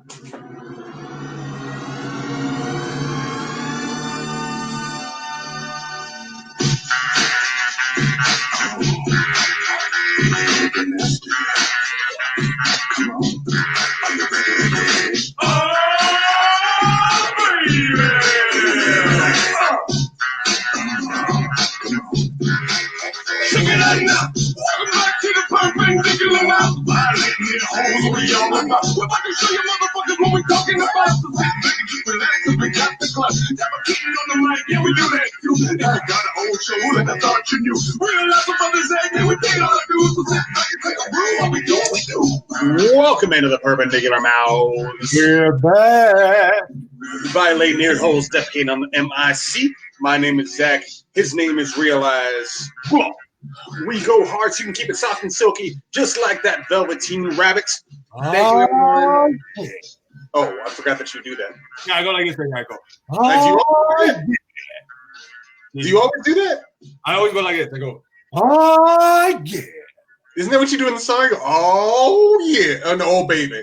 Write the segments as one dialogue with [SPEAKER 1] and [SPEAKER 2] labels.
[SPEAKER 1] Welcome back to the perpendicular mouth. Violating the holes we all about. We're about to show you motherfuckers what we're talking about. So sit back and just relax and pick up the club. Never keeping on the mic, yeah, we do that too. If you got an old show that I thought you knew, realize what brothers say, and we think all I do is sit back and take a brew. What we do, we do. Welcome into the perpendicular mouth.
[SPEAKER 2] We're back.
[SPEAKER 1] Violating ear holes, defecating on the MIC. My name is Zach. His name is Realize. We go hard so you can keep it soft and silky, just like that Velveteen Rabbit. Thank you, everyone. Oh, I forgot that you do that.
[SPEAKER 2] Yeah, I go like this. I go.
[SPEAKER 1] Do you always do that?
[SPEAKER 2] I always go like this. I go. Yeah.
[SPEAKER 1] Isn't that what you do in the song? Oh yeah, oh, no, oh baby.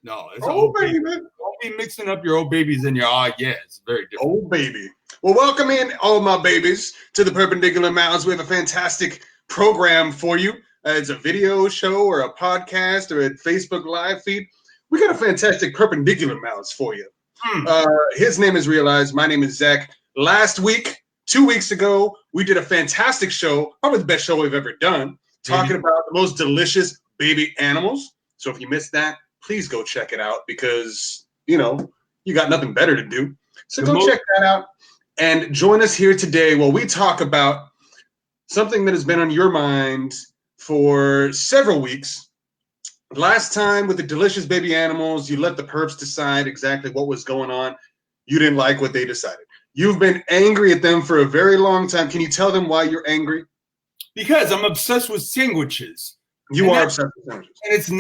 [SPEAKER 2] No, it's
[SPEAKER 1] oh baby.
[SPEAKER 2] Don't be mixing up your old babies and your yeah. It's very different.
[SPEAKER 1] Oh baby. Well, welcome in all my babies to the Perpendicular Mountains. We have a fantastic program for you. It's a video show or a podcast or a Facebook live feed. We got a fantastic Perpendicular Mountains for you. His name is Realize. My name is Zach. Last week, 2 weeks ago, we did a fantastic show, probably the best show we've ever done, talking about the most delicious baby animals. So if you missed that, please go check it out because, you know, you got nothing better to do. So go check that out. And join us here today while we talk about something that has been on your mind for several weeks. Last time with the delicious baby animals, you let the perps decide exactly what was going on. You didn't like what they decided. You've been angry at them for a very long time. Can you tell them why you're angry?
[SPEAKER 2] Because I'm obsessed with sandwiches.
[SPEAKER 1] You are obsessed with sandwiches.
[SPEAKER 2] And it's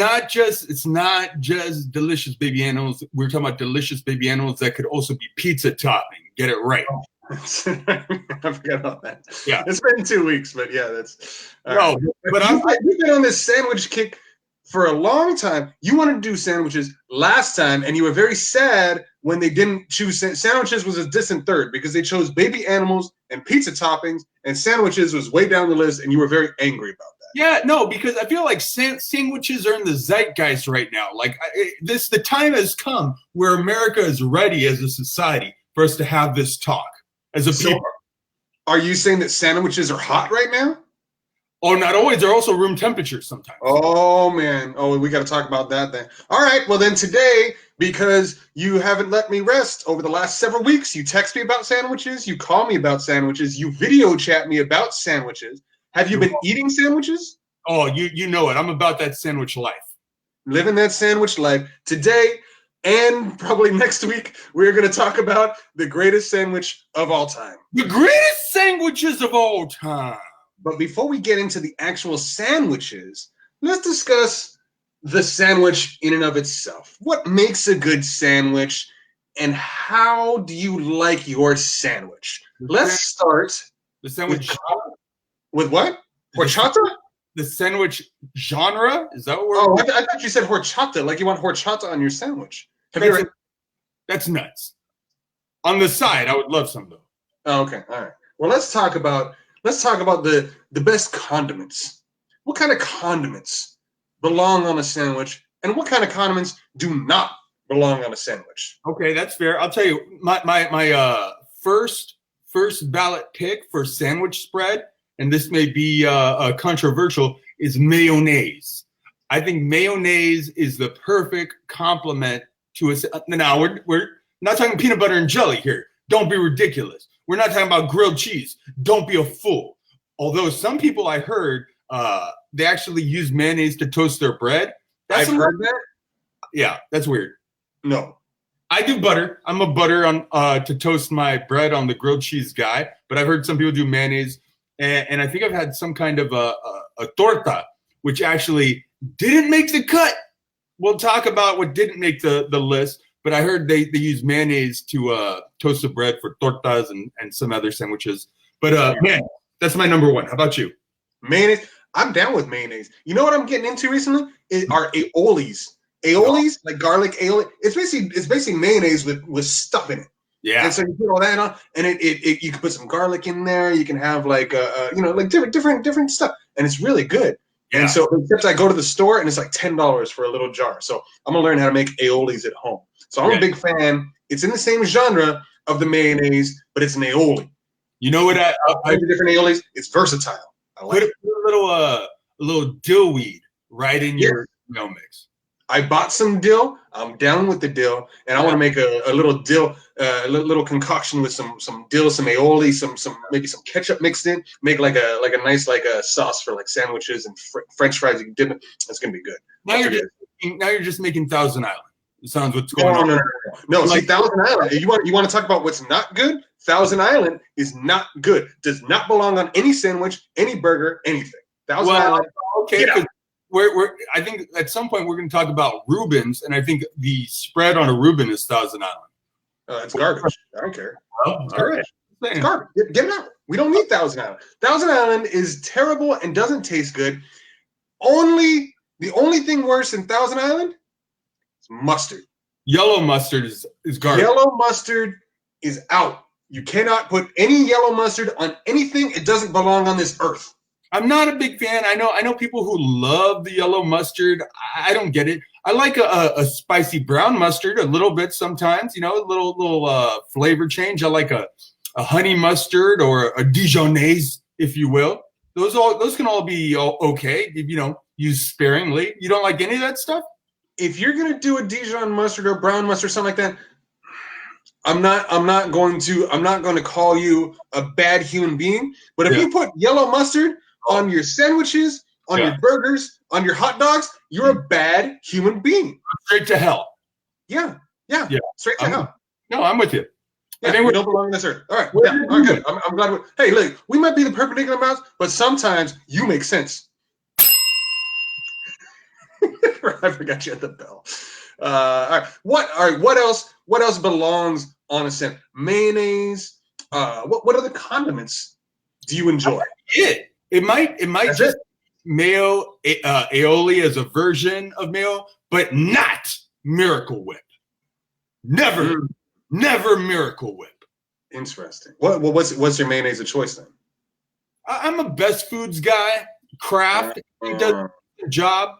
[SPEAKER 2] not just delicious baby animals. We're talking about delicious baby animals that could also be pizza topping. Get it right.
[SPEAKER 1] Oh. I forgot about that.
[SPEAKER 2] Yeah.
[SPEAKER 1] It's been 2 weeks, but yeah, that's
[SPEAKER 2] no. Right.
[SPEAKER 1] But you've been on this sandwich kick for a long time. You wanted to do sandwiches last time, and you were very sad when they didn't choose sandwiches was a distant third because they chose baby animals and pizza toppings, and sandwiches was way down the list, and you were very angry about that.
[SPEAKER 2] Yeah, no, because I feel like sandwiches are in the zeitgeist right now. Like the time has come where America is ready as a society for us to have this talk as a people.
[SPEAKER 1] Are you saying that sandwiches are hot right now?
[SPEAKER 2] Oh, not always. They're also room temperature sometimes.
[SPEAKER 1] Oh, man. Oh, we got to talk about that then. All right. Well, then today, because you haven't let me rest over the last several weeks, you text me about sandwiches, you call me about sandwiches, you video chat me about sandwiches. Have you been eating sandwiches?
[SPEAKER 2] Oh, you know it. I'm about that sandwich life.
[SPEAKER 1] Living that sandwich life. Today, and probably next week, we're going to talk about the greatest sandwich of all time.
[SPEAKER 2] The greatest sandwiches of all time.
[SPEAKER 1] But before we get into the actual sandwiches, let's discuss the sandwich in and of itself. What makes a good sandwich, and how do you like your sandwich? Let's start
[SPEAKER 2] the sandwich
[SPEAKER 1] with what? Horchata?
[SPEAKER 2] The sandwich genre? Is that what we're...
[SPEAKER 1] Oh, I thought you said horchata, like you want horchata on your sandwich.
[SPEAKER 2] That's nuts. On the side, I would love some though.
[SPEAKER 1] Oh, okay, all right. Well, let's talk about the best condiments. What kind of condiments belong on a sandwich, and what kind of condiments do not belong on a sandwich?
[SPEAKER 2] Okay, that's fair. I'll tell you, my first ballot pick for sandwich spread, and this may be controversial, is mayonnaise. I think mayonnaise is the perfect complement to a. Now we're not talking peanut butter and jelly here. Don't be ridiculous. We're not talking about grilled cheese. Don't be a fool. Although some people I heard they actually use mayonnaise to toast their bread.
[SPEAKER 1] I've heard that.
[SPEAKER 2] Yeah, that's weird.
[SPEAKER 1] No,
[SPEAKER 2] I do butter. I'm a butter on to toast my bread on the grilled cheese guy. But I've heard some people do mayonnaise, and I think I've had some kind of a torta, which actually didn't make the cut. We'll talk about what didn't make the list. But I heard they use mayonnaise to toast the bread for tortas and some other sandwiches. But man, that's my number one. How about you?
[SPEAKER 1] Mayonnaise. I'm down with mayonnaise. You know what I'm getting into recently? Are aiolis. Aiolis, like garlic aioli. It's basically mayonnaise with stuff in it.
[SPEAKER 2] Yeah.
[SPEAKER 1] And so you put all that on, and it you can put some garlic in there. You can have like like different stuff, and it's really good.
[SPEAKER 2] Yeah.
[SPEAKER 1] And so except I go to the store and it's like $10 for a little jar. So I'm gonna learn how to make aiolis at home. So I'm a big fan. It's in the same genre of the mayonnaise, but it's an aioli.
[SPEAKER 2] You know what? I
[SPEAKER 1] different aiolis. It's versatile. I like
[SPEAKER 2] put a little dill weed right in your meal mix.
[SPEAKER 1] I bought some dill. I'm down with the dill, and I want to make a little dill, little concoction with some dill, some aioli, maybe some ketchup mixed in. Make like a nice sauce for like sandwiches and French fries. You can dip it. That's gonna be good.
[SPEAKER 2] Now you're just making Thousand Island. It sounds what's going on.
[SPEAKER 1] No. See, Thousand Island. You want to talk about what's not good? Thousand Island is not good. Does not belong on any sandwich, any burger, anything. Thousand Island.
[SPEAKER 2] Okay. I think at some point we're going to talk about Reubens, and I think the spread on a Reuben is Thousand Island.
[SPEAKER 1] It's garbage. I don't care.
[SPEAKER 2] Oh, all right.
[SPEAKER 1] It's garbage. Get it out. We don't need Thousand Island. Thousand Island is terrible and doesn't taste good. The only thing worse than Thousand Island is mustard.
[SPEAKER 2] Yellow mustard is garbage.
[SPEAKER 1] Yellow mustard is out. You cannot put any yellow mustard on anything. It doesn't belong on this earth.
[SPEAKER 2] I'm not a big fan. I know people who love the yellow mustard. I don't get it. I like a spicy brown mustard a little bit sometimes. A little flavor change. I like a honey mustard or a Dijonnaise, if you will. Those can all be okay. Use sparingly. You don't like any of that stuff?
[SPEAKER 1] If you're gonna do a Dijon mustard or brown mustard, something like that, I'm not going to call you a bad human being. But if you put yellow mustard on your sandwiches, on your burgers, on your hot dogs, you're a bad human being.
[SPEAKER 2] Straight to hell.
[SPEAKER 1] Yeah. Straight to hell.
[SPEAKER 2] No, I'm with you.
[SPEAKER 1] Yeah, I think we don't belong on this earth. All right. Yeah, all right, good. I'm glad. Hey, look, we might be the perpendicular mouse, but sometimes you make sense. I forgot you had the bell. All right. What else belongs on a sandwich? Mayonnaise. What other condiments do you enjoy?
[SPEAKER 2] It might just mayo, aioli as a version of mayo, but not Miracle Whip. Never Miracle Whip.
[SPEAKER 1] Interesting. What's your mayonnaise of choice then?
[SPEAKER 2] I'm a Best Foods guy. Kraft does a job.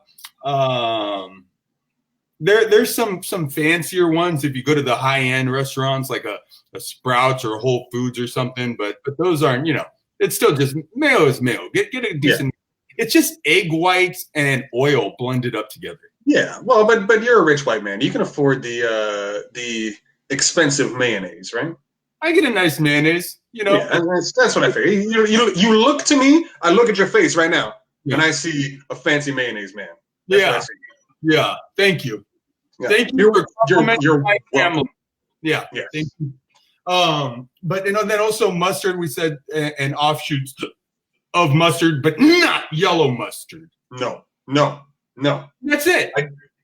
[SPEAKER 2] There's some fancier ones if you go to the high end restaurants like a Sprouts or a Whole Foods or something, but those aren't, it's still just mayo is mayo. Get a decent. Yeah. It's just egg whites and oil blended up together. Yeah,
[SPEAKER 1] well, but you're a rich white man. You can afford the expensive mayonnaise, right?
[SPEAKER 2] I get a nice mayonnaise,
[SPEAKER 1] Yeah, that's what I figure. You look to me. I look at your face right now, and I see a fancy mayonnaise man. That's
[SPEAKER 2] Yeah. Thank you.
[SPEAKER 1] Yeah.
[SPEAKER 2] Thank you for complimenting my family.
[SPEAKER 1] Yeah.
[SPEAKER 2] Thank you. But then also mustard, we said, and offshoots of mustard, but not yellow mustard.
[SPEAKER 1] No.
[SPEAKER 2] That's it.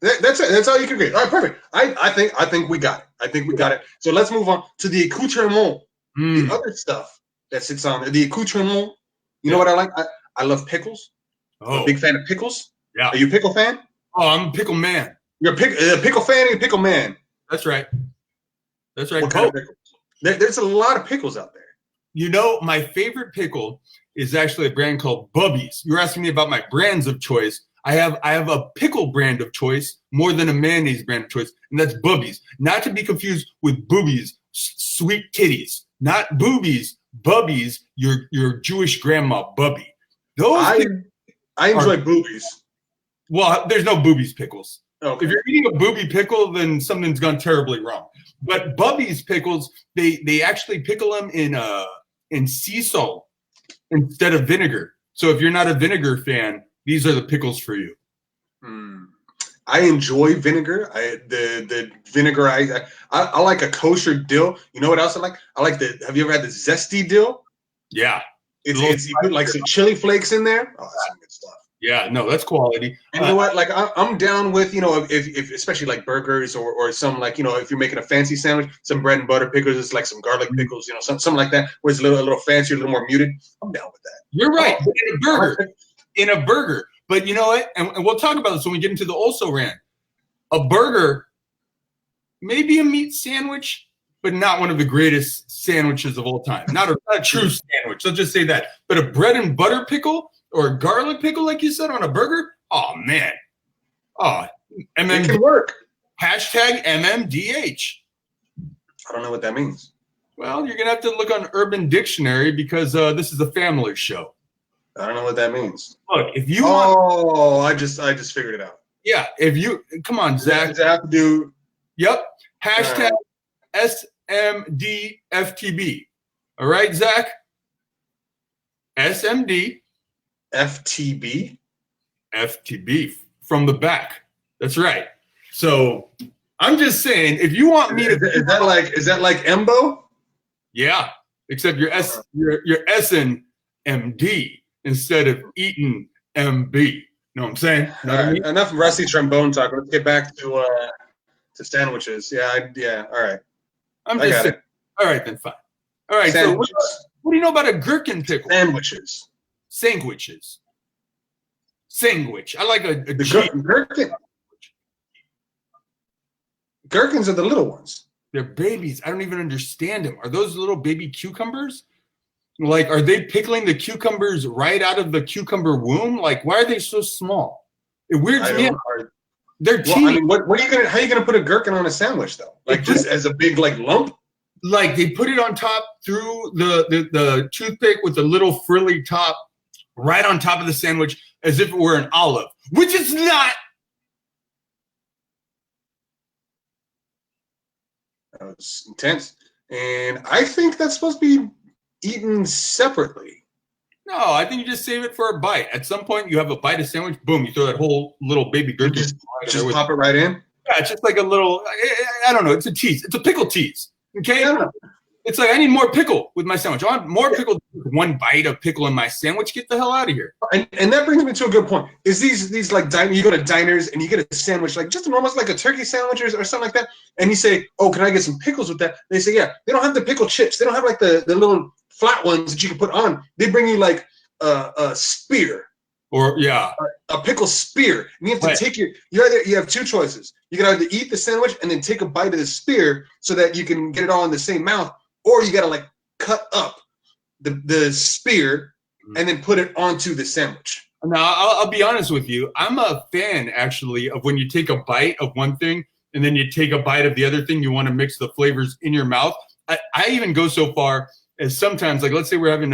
[SPEAKER 1] That's it. That's all you can get. All right, perfect. I think we got it. So let's move on to the accoutrement, the other stuff that sits on the accoutrement. You know what I like? I love pickles. I'm a big fan of pickles.
[SPEAKER 2] Yeah.
[SPEAKER 1] Are you a pickle fan?
[SPEAKER 2] Oh, I'm a pickle man.
[SPEAKER 1] You're a pickle fan and a pickle man.
[SPEAKER 2] That's right.
[SPEAKER 1] What kind of pickles? There's a lot of pickles out there.
[SPEAKER 2] My favorite pickle is actually a brand called Bubby's. You're asking me about my brands of choice. I have a pickle brand of choice more than a mayonnaise brand of choice, and that's Bubby's. Not to be confused with boobies, sweet titties. Not boobies, Bubby's, your Jewish grandma Bubby.
[SPEAKER 1] I enjoy boobies.
[SPEAKER 2] Well, there's no boobies pickles.
[SPEAKER 1] Okay.
[SPEAKER 2] If you're eating a booby pickle, then something's gone terribly wrong. But Bubby's pickles, they actually pickle them in sea salt instead of vinegar. So if you're not a vinegar fan, these are the pickles for you.
[SPEAKER 1] I enjoy vinegar. The vinegar. I like a kosher dill. You know what else I like? Have you ever had the zesty dill?
[SPEAKER 2] Yeah.
[SPEAKER 1] It's you put like some chili flakes in there. Oh, that's some good stuff.
[SPEAKER 2] Yeah, no, that's quality.
[SPEAKER 1] And you know what? Like I'm down with, if especially like burgers or some like, if you're making a fancy sandwich, some bread and butter pickles, it's like some garlic pickles, something like that, where it's a little fancier, a little more muted. I'm down with that.
[SPEAKER 2] You're right. In a burger. But you know what? And we'll talk about this when we get into the also ran. A burger, maybe a meat sandwich, but not one of the greatest sandwiches of all time. Not a true sandwich. Let's just say that. But a bread and butter pickle or a garlic pickle, like you said, on a burger, oh, man. Oh,
[SPEAKER 1] it can work.
[SPEAKER 2] Hashtag MMDH.
[SPEAKER 1] I don't know what that means.
[SPEAKER 2] Well, you're going to have to look on Urban Dictionary because this is a family show.
[SPEAKER 1] I don't know what that means.
[SPEAKER 2] Look, if you
[SPEAKER 1] want... I just figured it out.
[SPEAKER 2] Yeah, if you... Come on, Zach.
[SPEAKER 1] Does it have to do...
[SPEAKER 2] Yep. Hashtag SMDFTB. All right, Zach? SMD.
[SPEAKER 1] FTB?
[SPEAKER 2] FTB. From the back. That's right. So I'm just saying, if you want me to...
[SPEAKER 1] Is that like Embo?
[SPEAKER 2] Yeah, except you're S'ing MD instead of eating MB. You know what I'm saying?
[SPEAKER 1] All right. Enough rusty trombone talk. Let's get back to sandwiches. Yeah. All right.
[SPEAKER 2] I'm just saying. All right, then fine. All right.
[SPEAKER 1] Sandwiches.
[SPEAKER 2] So what do you know about a gherkin pickle?
[SPEAKER 1] Sandwiches.
[SPEAKER 2] Sangwiches. Sangwich. I like a
[SPEAKER 1] gherkin. Gherkins are the little ones.
[SPEAKER 2] They're babies. I don't even understand them. Are those little baby cucumbers? Like, are they pickling the cucumbers right out of the cucumber womb? Like, why are they so small? It weirds me out. They're teeny.
[SPEAKER 1] How are you gonna put a gherkin on a sandwich though? Like just as a big lump?
[SPEAKER 2] Like they put it on top through the toothpick with the little frilly top right on top of the sandwich as if it were an olive, which it's not.
[SPEAKER 1] That was intense. And I think that's supposed to be eaten separately.
[SPEAKER 2] No, I think you just save it for a bite. At some point, you have a bite of sandwich. Boom, you throw that whole little baby gherkin.
[SPEAKER 1] Just pop it right in?
[SPEAKER 2] Yeah, it's just like a little, I don't know. It's a tease. It's a pickle tease. Okay? Yeah. It's like, I need more pickle with my sandwich. I want more pickle. One bite of pickle in my sandwich. Get the hell out of here.
[SPEAKER 1] And that brings me to a good point. Is these like you go to diners and you get a sandwich, like just almost like a turkey sandwich or something like that. And you say, oh, can I get some pickles with that? They say, yeah. They don't have the pickle chips. They don't have like the little flat ones that you can put on. They bring you like a spear.
[SPEAKER 2] Or, yeah.
[SPEAKER 1] A pickle spear. And you have to take you have two choices. You can either eat the sandwich and then take a bite of the spear so that you can get it all in the same mouth, or you got to like cut up the spear and then put it onto the sandwich.
[SPEAKER 2] Now, I'll be honest with you. I'm a fan, actually, of when you take a bite of one thing and then you take a bite of the other thing. You want to mix the flavors in your mouth. I even go so far as sometimes, like, let's say we're having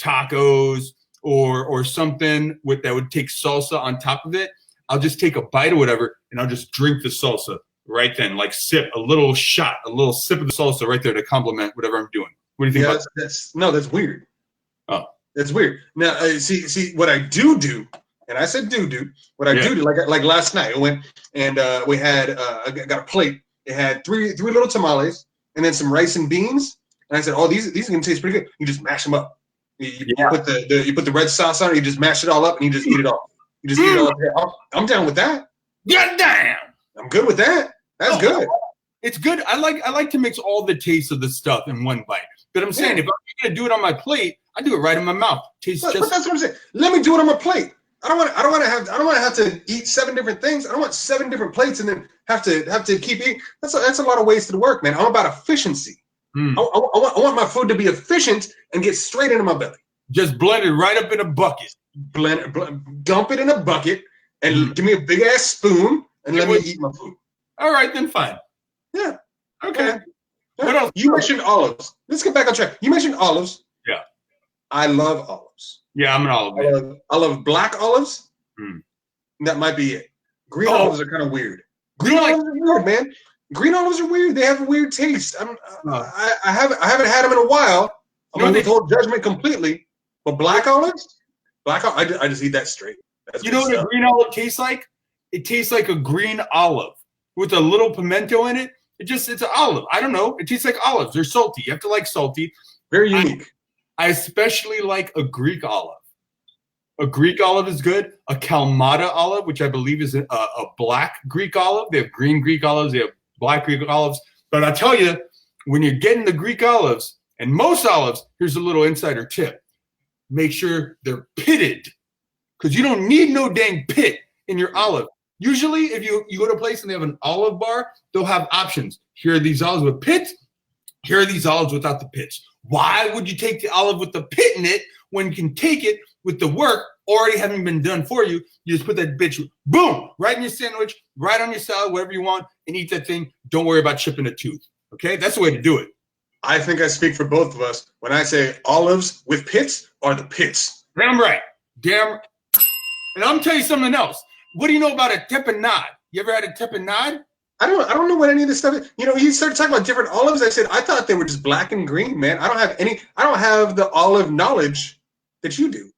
[SPEAKER 2] tacos or something that would take salsa on top of it. I'll just take a bite or whatever, and I'll just drink the salsa right then, like sip a little sip of the salsa right there to complement whatever I'm doing. What do you think about that?
[SPEAKER 1] That's weird.
[SPEAKER 2] Oh,
[SPEAKER 1] that's weird. Now, see what I do, and I said do. What I do, like last night, I went and we had I got a plate. It had three little tamales and then some rice and beans. And I said, oh, these are gonna taste pretty good. You just mash them up. You put the red sauce on it. You just mash it all up and you just eat it all. You just eat it all. I'm down with that.
[SPEAKER 2] God damn.
[SPEAKER 1] I'm good with that. That's good.
[SPEAKER 2] It's good. I like to mix all the tastes of the stuff in one bite. But I'm saying if I'm gonna do it on my plate, I do it right in my mouth. But that's
[SPEAKER 1] what I'm saying. Let me do it on my plate. I don't want to have to eat 7 different things. I don't want 7 different plates and then have to keep eating. That's a lot of wasted work, man. I'm about efficiency. I want my food to be efficient and get straight into my belly.
[SPEAKER 2] Just blend it right up in a bucket.
[SPEAKER 1] Dump it in a bucket and give me a big ass spoon and let me eat my food.
[SPEAKER 2] All right, then fine.
[SPEAKER 1] Yeah.
[SPEAKER 2] Okay.
[SPEAKER 1] What else? You mentioned olives. Let's get back on track. You mentioned olives.
[SPEAKER 2] Yeah.
[SPEAKER 1] I love olives.
[SPEAKER 2] Yeah, I'm an olive man.
[SPEAKER 1] I love black olives. That might be it. Green olives are kind of weird. Green olives are weird, man. Green olives are weird. They have a weird taste. I haven't had them in a while. I'm going to withhold judgment completely. But black olives, I just eat that straight.
[SPEAKER 2] You know what a green olive tastes like? It tastes like a green olive with a little pimento in it. It's an olive. I don't know. It tastes like olives. They're salty. You have to like salty.
[SPEAKER 1] Very unique.
[SPEAKER 2] I especially like a Greek olive. A Greek olive is good. A Kalamata olive, which I believe is a black Greek olive. They have green Greek olives. They have black Greek olives. But I tell you, when you're getting the Greek olives, and most olives, here's a little insider tip. Make sure they're pitted. Because you don't need no dang pit in your olive. Usually, if you go to a place and they have an olive bar, they'll have options. Here are these olives with pits. Here are these olives without the pits. Why would you take the olive with the pit in it when you can take it with the work already having been done for you? You just put that bitch, boom, right in your sandwich, right on your salad, whatever you want, and eat that thing. Don't worry about chipping a tooth. Okay? That's the way to do it.
[SPEAKER 1] I think I speak for both of us when I say olives with pits are the pits.
[SPEAKER 2] Damn right. Damn. And I'm going to tell you something else. What do you know about a tapenade? You ever had a tapenade?
[SPEAKER 1] I don't know what any of this stuff is. You know, you started talking about different olives. I said, I thought they were just black and green, man. I don't have the olive knowledge that you do.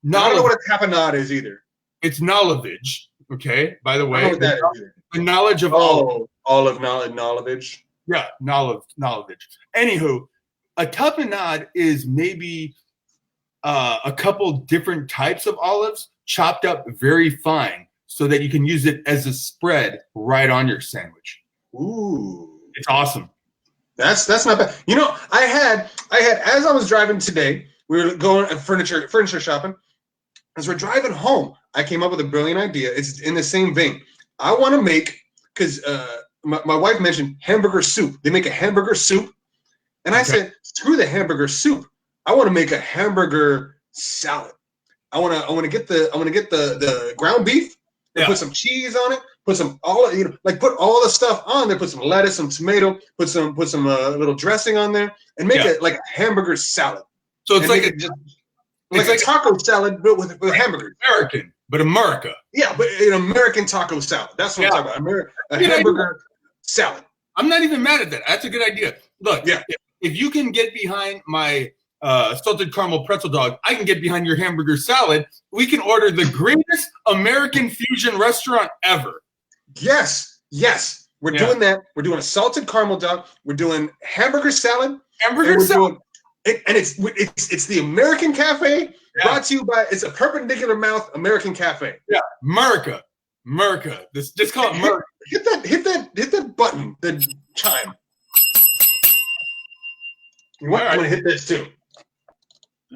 [SPEAKER 1] I don't know what a tapenade is either.
[SPEAKER 2] It's knowledge, okay? By the way.
[SPEAKER 1] I don't know what that is either.
[SPEAKER 2] The knowledge of
[SPEAKER 1] olive knowledge.
[SPEAKER 2] Yeah, knowledge. Anywho, a tapenade is maybe a couple different types of olives chopped up very fine so that you can use it as a spread right on your sandwich.
[SPEAKER 1] Ooh.
[SPEAKER 2] It's awesome.
[SPEAKER 1] That's not bad. You know, I had as I was driving today, we were going furniture shopping. As we're driving home, I came up with a brilliant idea. It's in the same vein. I want to make, because my wife mentioned hamburger soup. They make a hamburger soup. And I said, screw the hamburger soup. I want to make a hamburger salad. I want to get the ground beef and put some cheese on it, put some put all the stuff on there, put some lettuce, some tomato, put some little dressing on there, and make it like a hamburger salad.
[SPEAKER 2] So it's like
[SPEAKER 1] a taco salad but with hamburgers.
[SPEAKER 2] American, but America.
[SPEAKER 1] Yeah, but an American taco salad. That's what I'm talking about. A hamburger salad.
[SPEAKER 2] I'm not even mad at that. That's a good idea. Look, if you can get behind my salted caramel pretzel dog, I can get behind your hamburger salad. We can order the greatest American fusion restaurant ever.
[SPEAKER 1] Yes. We're doing that. We're doing a salted caramel dog. We're doing hamburger salad. It's the American Cafe, brought to you by, it's a Perpendicular Mouth American Cafe.
[SPEAKER 2] Yeah, America. Just call it America.
[SPEAKER 1] Hit that button, the chime. You want to hit this too.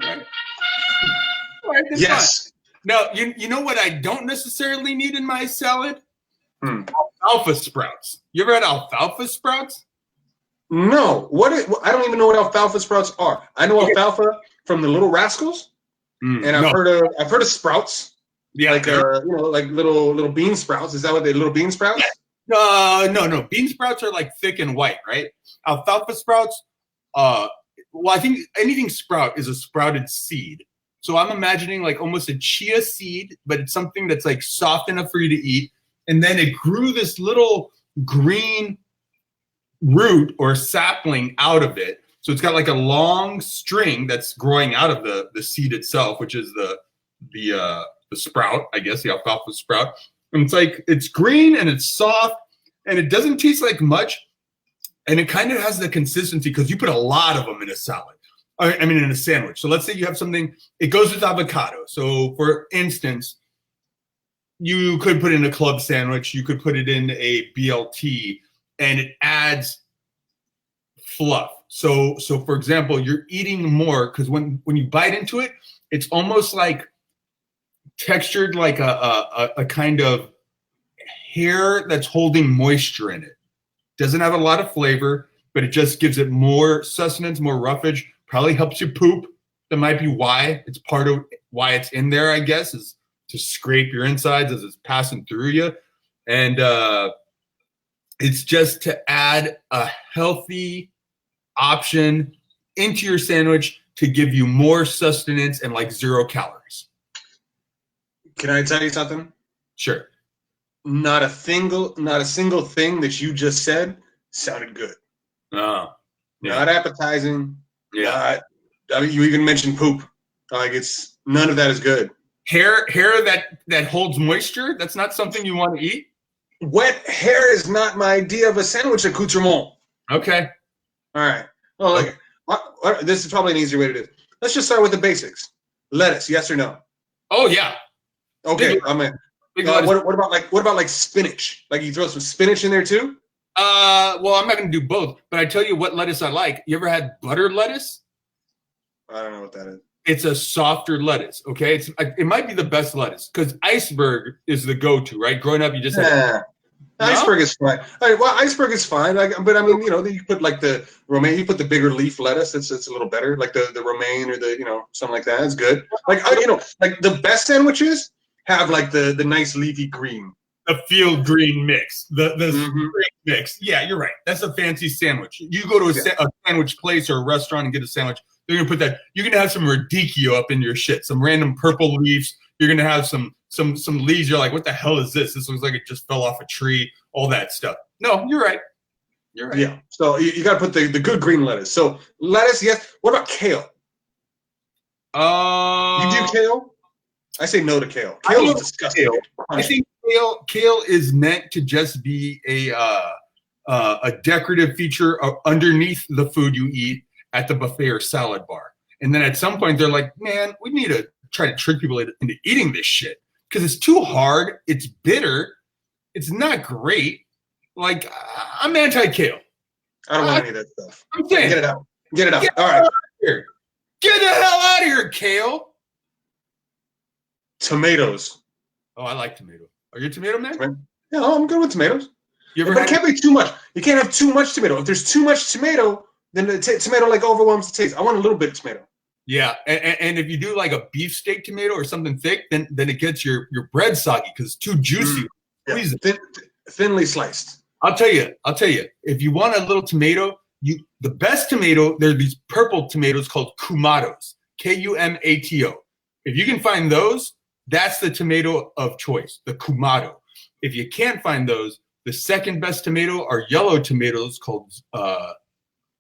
[SPEAKER 2] All right, yes. Now, you know what I don't necessarily need in my salad? Alfalfa sprouts. You ever had alfalfa sprouts?
[SPEAKER 1] No. I don't even know what alfalfa sprouts are. I know alfalfa from the Little Rascals, and I've heard of sprouts. Yeah, like like little bean sprouts. Is that what little bean sprouts?
[SPEAKER 2] No. Bean sprouts are like thick and white, right? Alfalfa sprouts. Well, I think anything sprout is a sprouted seed. So I'm imagining like almost a chia seed, but it's something that's like soft enough for you to eat. And then it grew this little green root or sapling out of it. So it's got like a long string that's growing out of the seed itself, which is the sprout, I guess, the alfalfa sprout. And it's green and it's soft and it doesn't taste like much. And it kind of has the consistency because you put a lot of them in a salad. In a sandwich. So let's say you have something, it goes with avocado. So for instance, you could put in a club sandwich, you could put it in a BLT, and it adds fluff. So for example, you're eating more because when you bite into it, it's almost like textured like a kind of hair that's holding moisture in it. Doesn't have a lot of flavor, but it just gives it more sustenance, more roughage. Probably helps you poop. That might be why. It's part of why it's in there, I guess, is to scrape your insides as it's passing through you. And it's just to add a healthy option into your sandwich to give you more sustenance and like 0 calories.
[SPEAKER 1] Can I tell you something?
[SPEAKER 2] Sure.
[SPEAKER 1] Not a single thing that you just said sounded good.
[SPEAKER 2] Oh, yeah.
[SPEAKER 1] Not appetizing.
[SPEAKER 2] Yeah.
[SPEAKER 1] You even mentioned poop. Like it's none of that is good.
[SPEAKER 2] Hair that holds moisture. That's not something you want to eat.
[SPEAKER 1] Wet hair is not my idea of a sandwich accoutrement.
[SPEAKER 2] Okay.
[SPEAKER 1] All right. Well, this is probably an easier way to do it. Let's just start with the basics. Lettuce, yes or no?
[SPEAKER 2] Oh yeah.
[SPEAKER 1] Okay. I'm in. What about like spinach? Like you throw some spinach in there too?
[SPEAKER 2] Well, I'm not gonna do both, but I tell you what lettuce I like. You ever had butter lettuce?
[SPEAKER 1] I don't know what that is.
[SPEAKER 2] It's a softer lettuce. Okay, it might be the best lettuce because iceberg is the go-to, right? Growing up, you just had
[SPEAKER 1] iceberg is fine. All right, well, iceberg is fine. But I mean, you put like the romaine, you put the bigger leaf lettuce. It's a little better, like the romaine or the something like that. It's good. Like like the best sandwiches have like the nice leafy green.
[SPEAKER 2] The field green mix, the mix. Yeah, you're right. That's a fancy sandwich. You go to a sandwich place or a restaurant and get a sandwich. They're gonna put that. You're gonna have some radicchio up in your shit. Some random purple leaves. You're gonna have some leaves. You're like, what the hell is this? This looks like it just fell off a tree. All that stuff. No, you're right. You're right.
[SPEAKER 1] Yeah. So you got to put the good green lettuce. So lettuce, yes. What about kale? You do kale? I say no to kale. Kale is disgusting.
[SPEAKER 2] I think kale is meant to just be a decorative feature underneath the food you eat at the buffet or salad bar. And then at some point they're like, man, we need to try to trick people into eating this shit because it's too hard. It's bitter. It's not great. Like, I'm anti-kale.
[SPEAKER 1] I don't want any of that stuff.
[SPEAKER 2] I'm saying,
[SPEAKER 1] get it out. Get it out. All right.
[SPEAKER 2] Get the hell out of here, kale.
[SPEAKER 1] Tomatoes.
[SPEAKER 2] Oh, I like tomato. Are you a tomato man?
[SPEAKER 1] Yeah, I'm good with tomatoes.
[SPEAKER 2] But
[SPEAKER 1] it can't be too much. You can't have too much tomato. If there's too much tomato, then the tomato like overwhelms the taste. I want a little bit of tomato.
[SPEAKER 2] Yeah, and if you do like a beefsteak tomato or something thick, then it gets your bread soggy because it's too juicy.
[SPEAKER 1] Yeah. Thinly sliced.
[SPEAKER 2] I'll tell you. If you want a little tomato, the best tomato. There are these purple tomatoes called kumatos. Kumato. If you can find those, that's the tomato of choice. The kumato. If you can't find those, the second best tomato are yellow tomatoes called. I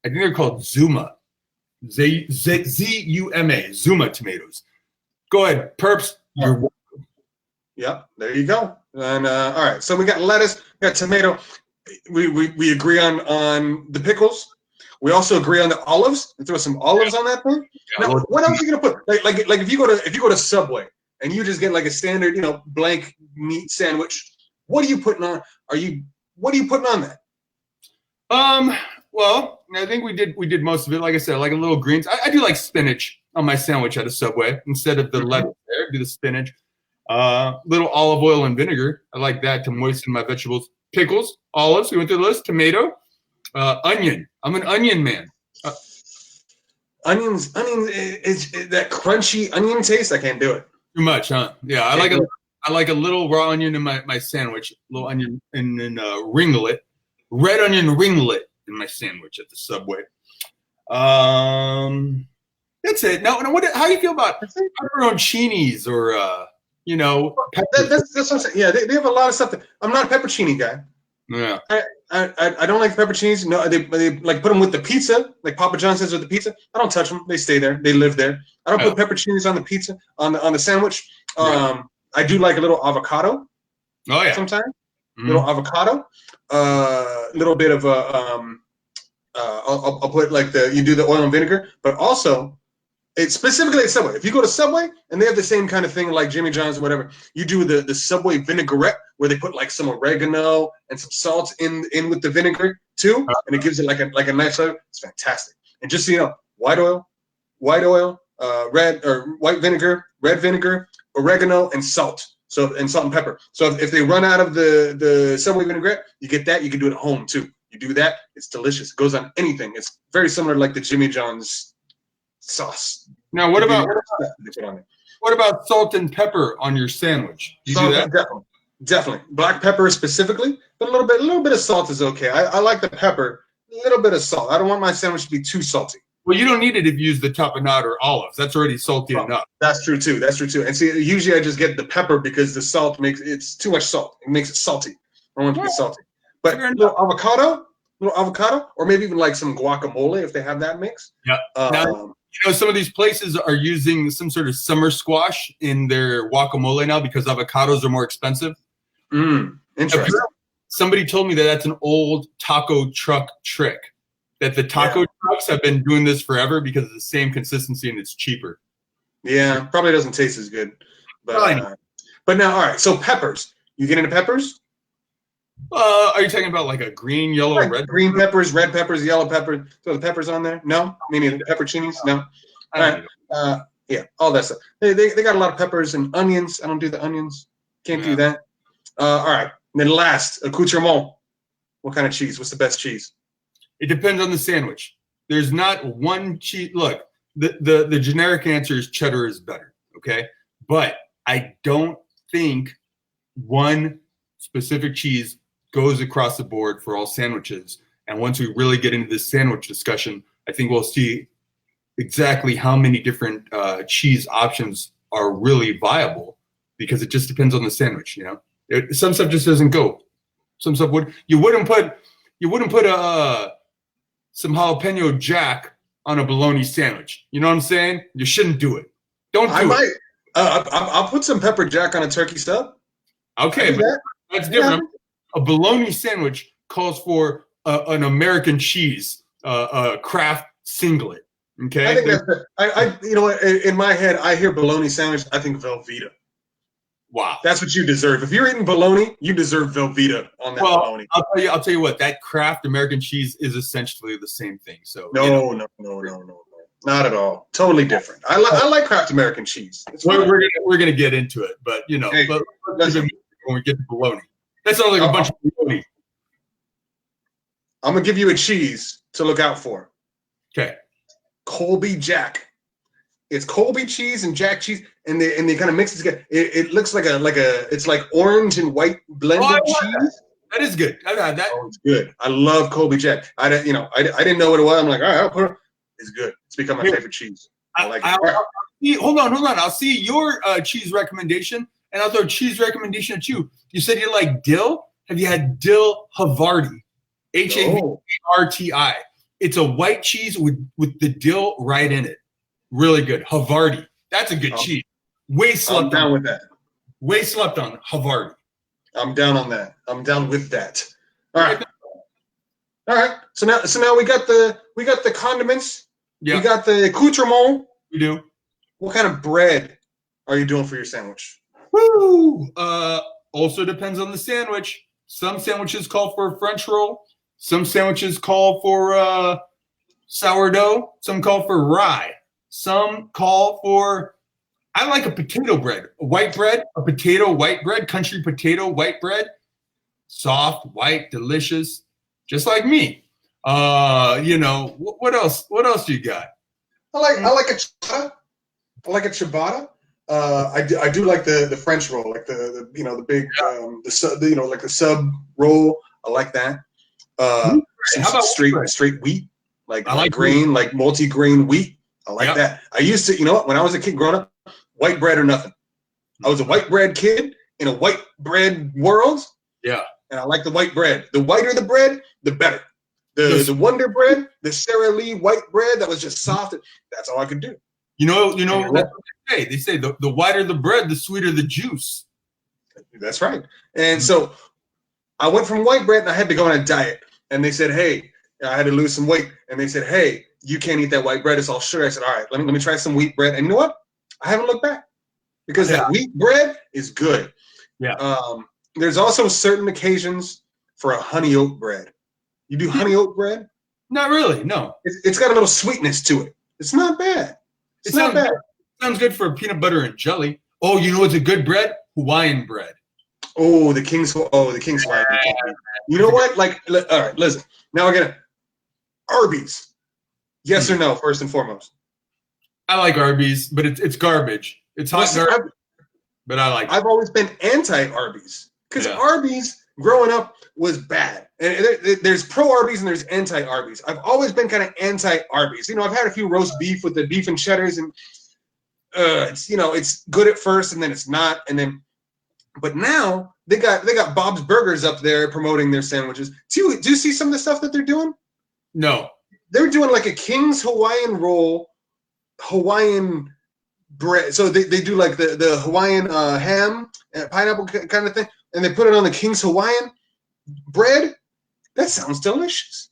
[SPEAKER 2] think they're called Zuma. Z-U-M-A, Zuma tomatoes. Go ahead, Perps. You're welcome.
[SPEAKER 1] Yep, there you go. And all right, so we got lettuce, we got tomato. We agree on the pickles. We also agree on the olives. We throw some olives on that thing. Now, what else are you gonna put? Like if you go to Subway and you just get like a standard, blank meat sandwich, what are you putting on? What are you putting on that?
[SPEAKER 2] Well, I think we did most of it. Like I said, like a little greens. I do like spinach on my sandwich at a Subway instead of the lettuce there. Do the spinach. Little olive oil and vinegar. I like that to moisten my vegetables. Pickles, olives. We went through the list. Tomato, onion. I'm an onion man.
[SPEAKER 1] Onions is that crunchy onion taste. I can't do it.
[SPEAKER 2] Too much, huh? Yeah, I like a little raw onion in my sandwich. Little onion and then ringlet, red onion ringlet in my sandwich at the Subway. That's it. Now, how do you feel about pepperoncinis or
[SPEAKER 1] That's what I'm saying. Yeah, they have a lot of stuff. I'm not a pepperoni guy.
[SPEAKER 2] Yeah.
[SPEAKER 1] I don't like pepperoncinis. No, they like put them with the pizza, like Papa John says with the pizza. I don't touch them. They stay there. They live there. I don't put pepperoncinis on the pizza on the sandwich. I do like a little avocado.
[SPEAKER 2] Oh yeah.
[SPEAKER 1] Sometimes little avocado. Little bit of I'll put like you do the oil and vinegar, but also it's specifically at Subway. If you go to Subway and they have the same kind of thing like Jimmy John's or whatever, you do the Subway vinaigrette where they put like some oregano and some salt in with the vinegar too, and it gives it like a nice flavor. It's fantastic. And just so you know, white oil, red or white vinegar, red vinegar, oregano, and salt. And salt and pepper. So if they run out of the Subway vinaigrette, you get that. You can do it at home too. You do that, it's delicious. It goes on anything. It's very similar to like the Jimmy John's sauce.
[SPEAKER 2] Now, what about salt and pepper on your sandwich? Do you do that?
[SPEAKER 1] Definitely. Black pepper specifically, but a little bit of salt is okay. I like the pepper. A little bit of salt. I don't want my sandwich to be too salty.
[SPEAKER 2] Well, you don't need it if you use the tapenade or olives. That's already salty enough.
[SPEAKER 1] That's true too. And see, usually I just get the pepper because the salt it's too much salt. It makes it salty. I don't want it to be salty. But a little avocado, or maybe even like some guacamole if they have that mix.
[SPEAKER 2] Yeah. Now, some of these places are using some sort of summer squash in their guacamole now because avocados are more expensive.
[SPEAKER 1] Interesting.
[SPEAKER 2] Somebody told me that that's an old taco truck trick. That the taco trucks have been doing this forever because it's the same consistency and it's cheaper.
[SPEAKER 1] Yeah, probably doesn't taste as good. But now, all right. So peppers. You get into peppers?
[SPEAKER 2] Are you talking about like a green, yellow, red?
[SPEAKER 1] Green peppers, red peppers, yellow peppers. Throw the peppers on there? No? Me neither. Pepperoncinis? No. All right. Yeah, all that stuff. They got a lot of peppers and onions. I don't do the onions. Can't do that. All right. And then last, accoutrement. What kind of cheese? What's the best cheese?
[SPEAKER 2] It depends on the sandwich. There's not one cheese. Look, the generic answer is cheddar is better, okay? But I don't think one specific cheese goes across the board for all sandwiches. And once we really get into this sandwich discussion, I think we'll see exactly how many different cheese options are really viable, because it just depends on the sandwich. Some stuff just doesn't go. Some stuff would. You wouldn't put some jalapeno jack on a bologna sandwich. You know what I'm saying? You shouldn't do it. Don't do it.
[SPEAKER 1] I'll put some pepper jack on a turkey sub.
[SPEAKER 2] Okay, but that's different. Yeah. A bologna sandwich calls for an American cheese, Kraft singlet. Okay.
[SPEAKER 1] I think that's you know what? In my head, I hear bologna sandwich. I think Velveeta.
[SPEAKER 2] Wow,
[SPEAKER 1] that's what you deserve. If you're eating bologna, you deserve Velveeta on that bologna.
[SPEAKER 2] I'll tell you what. That Kraft American cheese is essentially the same thing. So
[SPEAKER 1] no, not at all. Totally different. I like Kraft American cheese.
[SPEAKER 2] We're gonna get into it, but when we get to bologna, that sounds like a bunch of bologna.
[SPEAKER 1] I'm gonna give you a cheese to look out for.
[SPEAKER 2] Okay.
[SPEAKER 1] Colby Jack. It's Colby cheese and Jack cheese, and they kind of mix it together. It looks like it's like orange and white blended cheese.
[SPEAKER 2] That is good. I've had that.
[SPEAKER 1] Oh, it's good. I love Colby Jack. I didn't know what it was. I'm like, all right, I'll put it. It's good. It's become my favorite cheese. I like it.
[SPEAKER 2] Hold on. I'll see your cheese recommendation, and I'll throw a cheese recommendation at you. You said you like dill. Have you had dill Havarti? Havarti. It's a white cheese with the dill right in it. Really good. Havarti. That's a good cheese. Way slept on.
[SPEAKER 1] I'm down with that.
[SPEAKER 2] Way slept on. Havarti.
[SPEAKER 1] I'm down on that. I'm down with that. All right. So now we got the condiments.
[SPEAKER 2] Yeah.
[SPEAKER 1] We got the accoutrement.
[SPEAKER 2] We do.
[SPEAKER 1] What kind of bread are you doing for your sandwich?
[SPEAKER 2] Woo! Also depends on the sandwich. Some sandwiches call for a French roll. Some sandwiches call for sourdough. Some call for rye. Some call for, I like a potato bread, a white bread, a potato white bread, country potato white bread. Soft, white, delicious, just like me. What else? What else do you got?
[SPEAKER 1] I like a ciabatta. I like a ciabatta. I do like the French roll, like the big like the sub roll. I like that. How about straight wheat, like grain, like multi-grain wheat. I like that. I used to, when I was a kid growing up, white bread or nothing. I was a white bread kid in a white bread world.
[SPEAKER 2] Yeah.
[SPEAKER 1] And I like the white bread. The whiter the bread, the better. The Wonder Bread, the Sara Lee white bread that was just soft. That's all I could do.
[SPEAKER 2] That's what they say. They say the whiter the bread, the sweeter the juice.
[SPEAKER 1] That's right. And so I went from white bread and I had to go on a diet. And they said, hey, I had to lose some weight. And they said, hey, you can't eat that white bread. It's all sugar. I said, all right, let me try some wheat bread. And you know what? I haven't looked back because that wheat bread is good.
[SPEAKER 2] Yeah.
[SPEAKER 1] There's also certain occasions for a honey oat bread. You do honey oat bread?
[SPEAKER 2] Not really, no.
[SPEAKER 1] It's got a little sweetness to it. It's not bad. It's not bad.
[SPEAKER 2] Sounds good for peanut butter and jelly. Oh, you know what's a good bread? Hawaiian bread.
[SPEAKER 1] Oh, the King's Hawaiian. You know what? All right, listen. Now we're gonna Arby's. Yes or no? First and foremost.
[SPEAKER 2] I like Arby's, but it's garbage. It's hot garbage, but I like it.
[SPEAKER 1] I've always been anti-Arby's because Arby's growing up was bad. And there's pro Arby's and there's anti-Arby's. I've always been kind of anti-Arby's. I've had a few roast beef with the beef and cheddars, and it's good at first and then it's not, but now they got Bob's Burgers up there promoting their sandwiches. Do you see some of the stuff that they're doing?
[SPEAKER 2] No.
[SPEAKER 1] They're doing like a King's Hawaiian roll, Hawaiian bread. So they do like the Hawaiian ham, pineapple kind of thing, and they put it on the King's Hawaiian bread. That sounds delicious.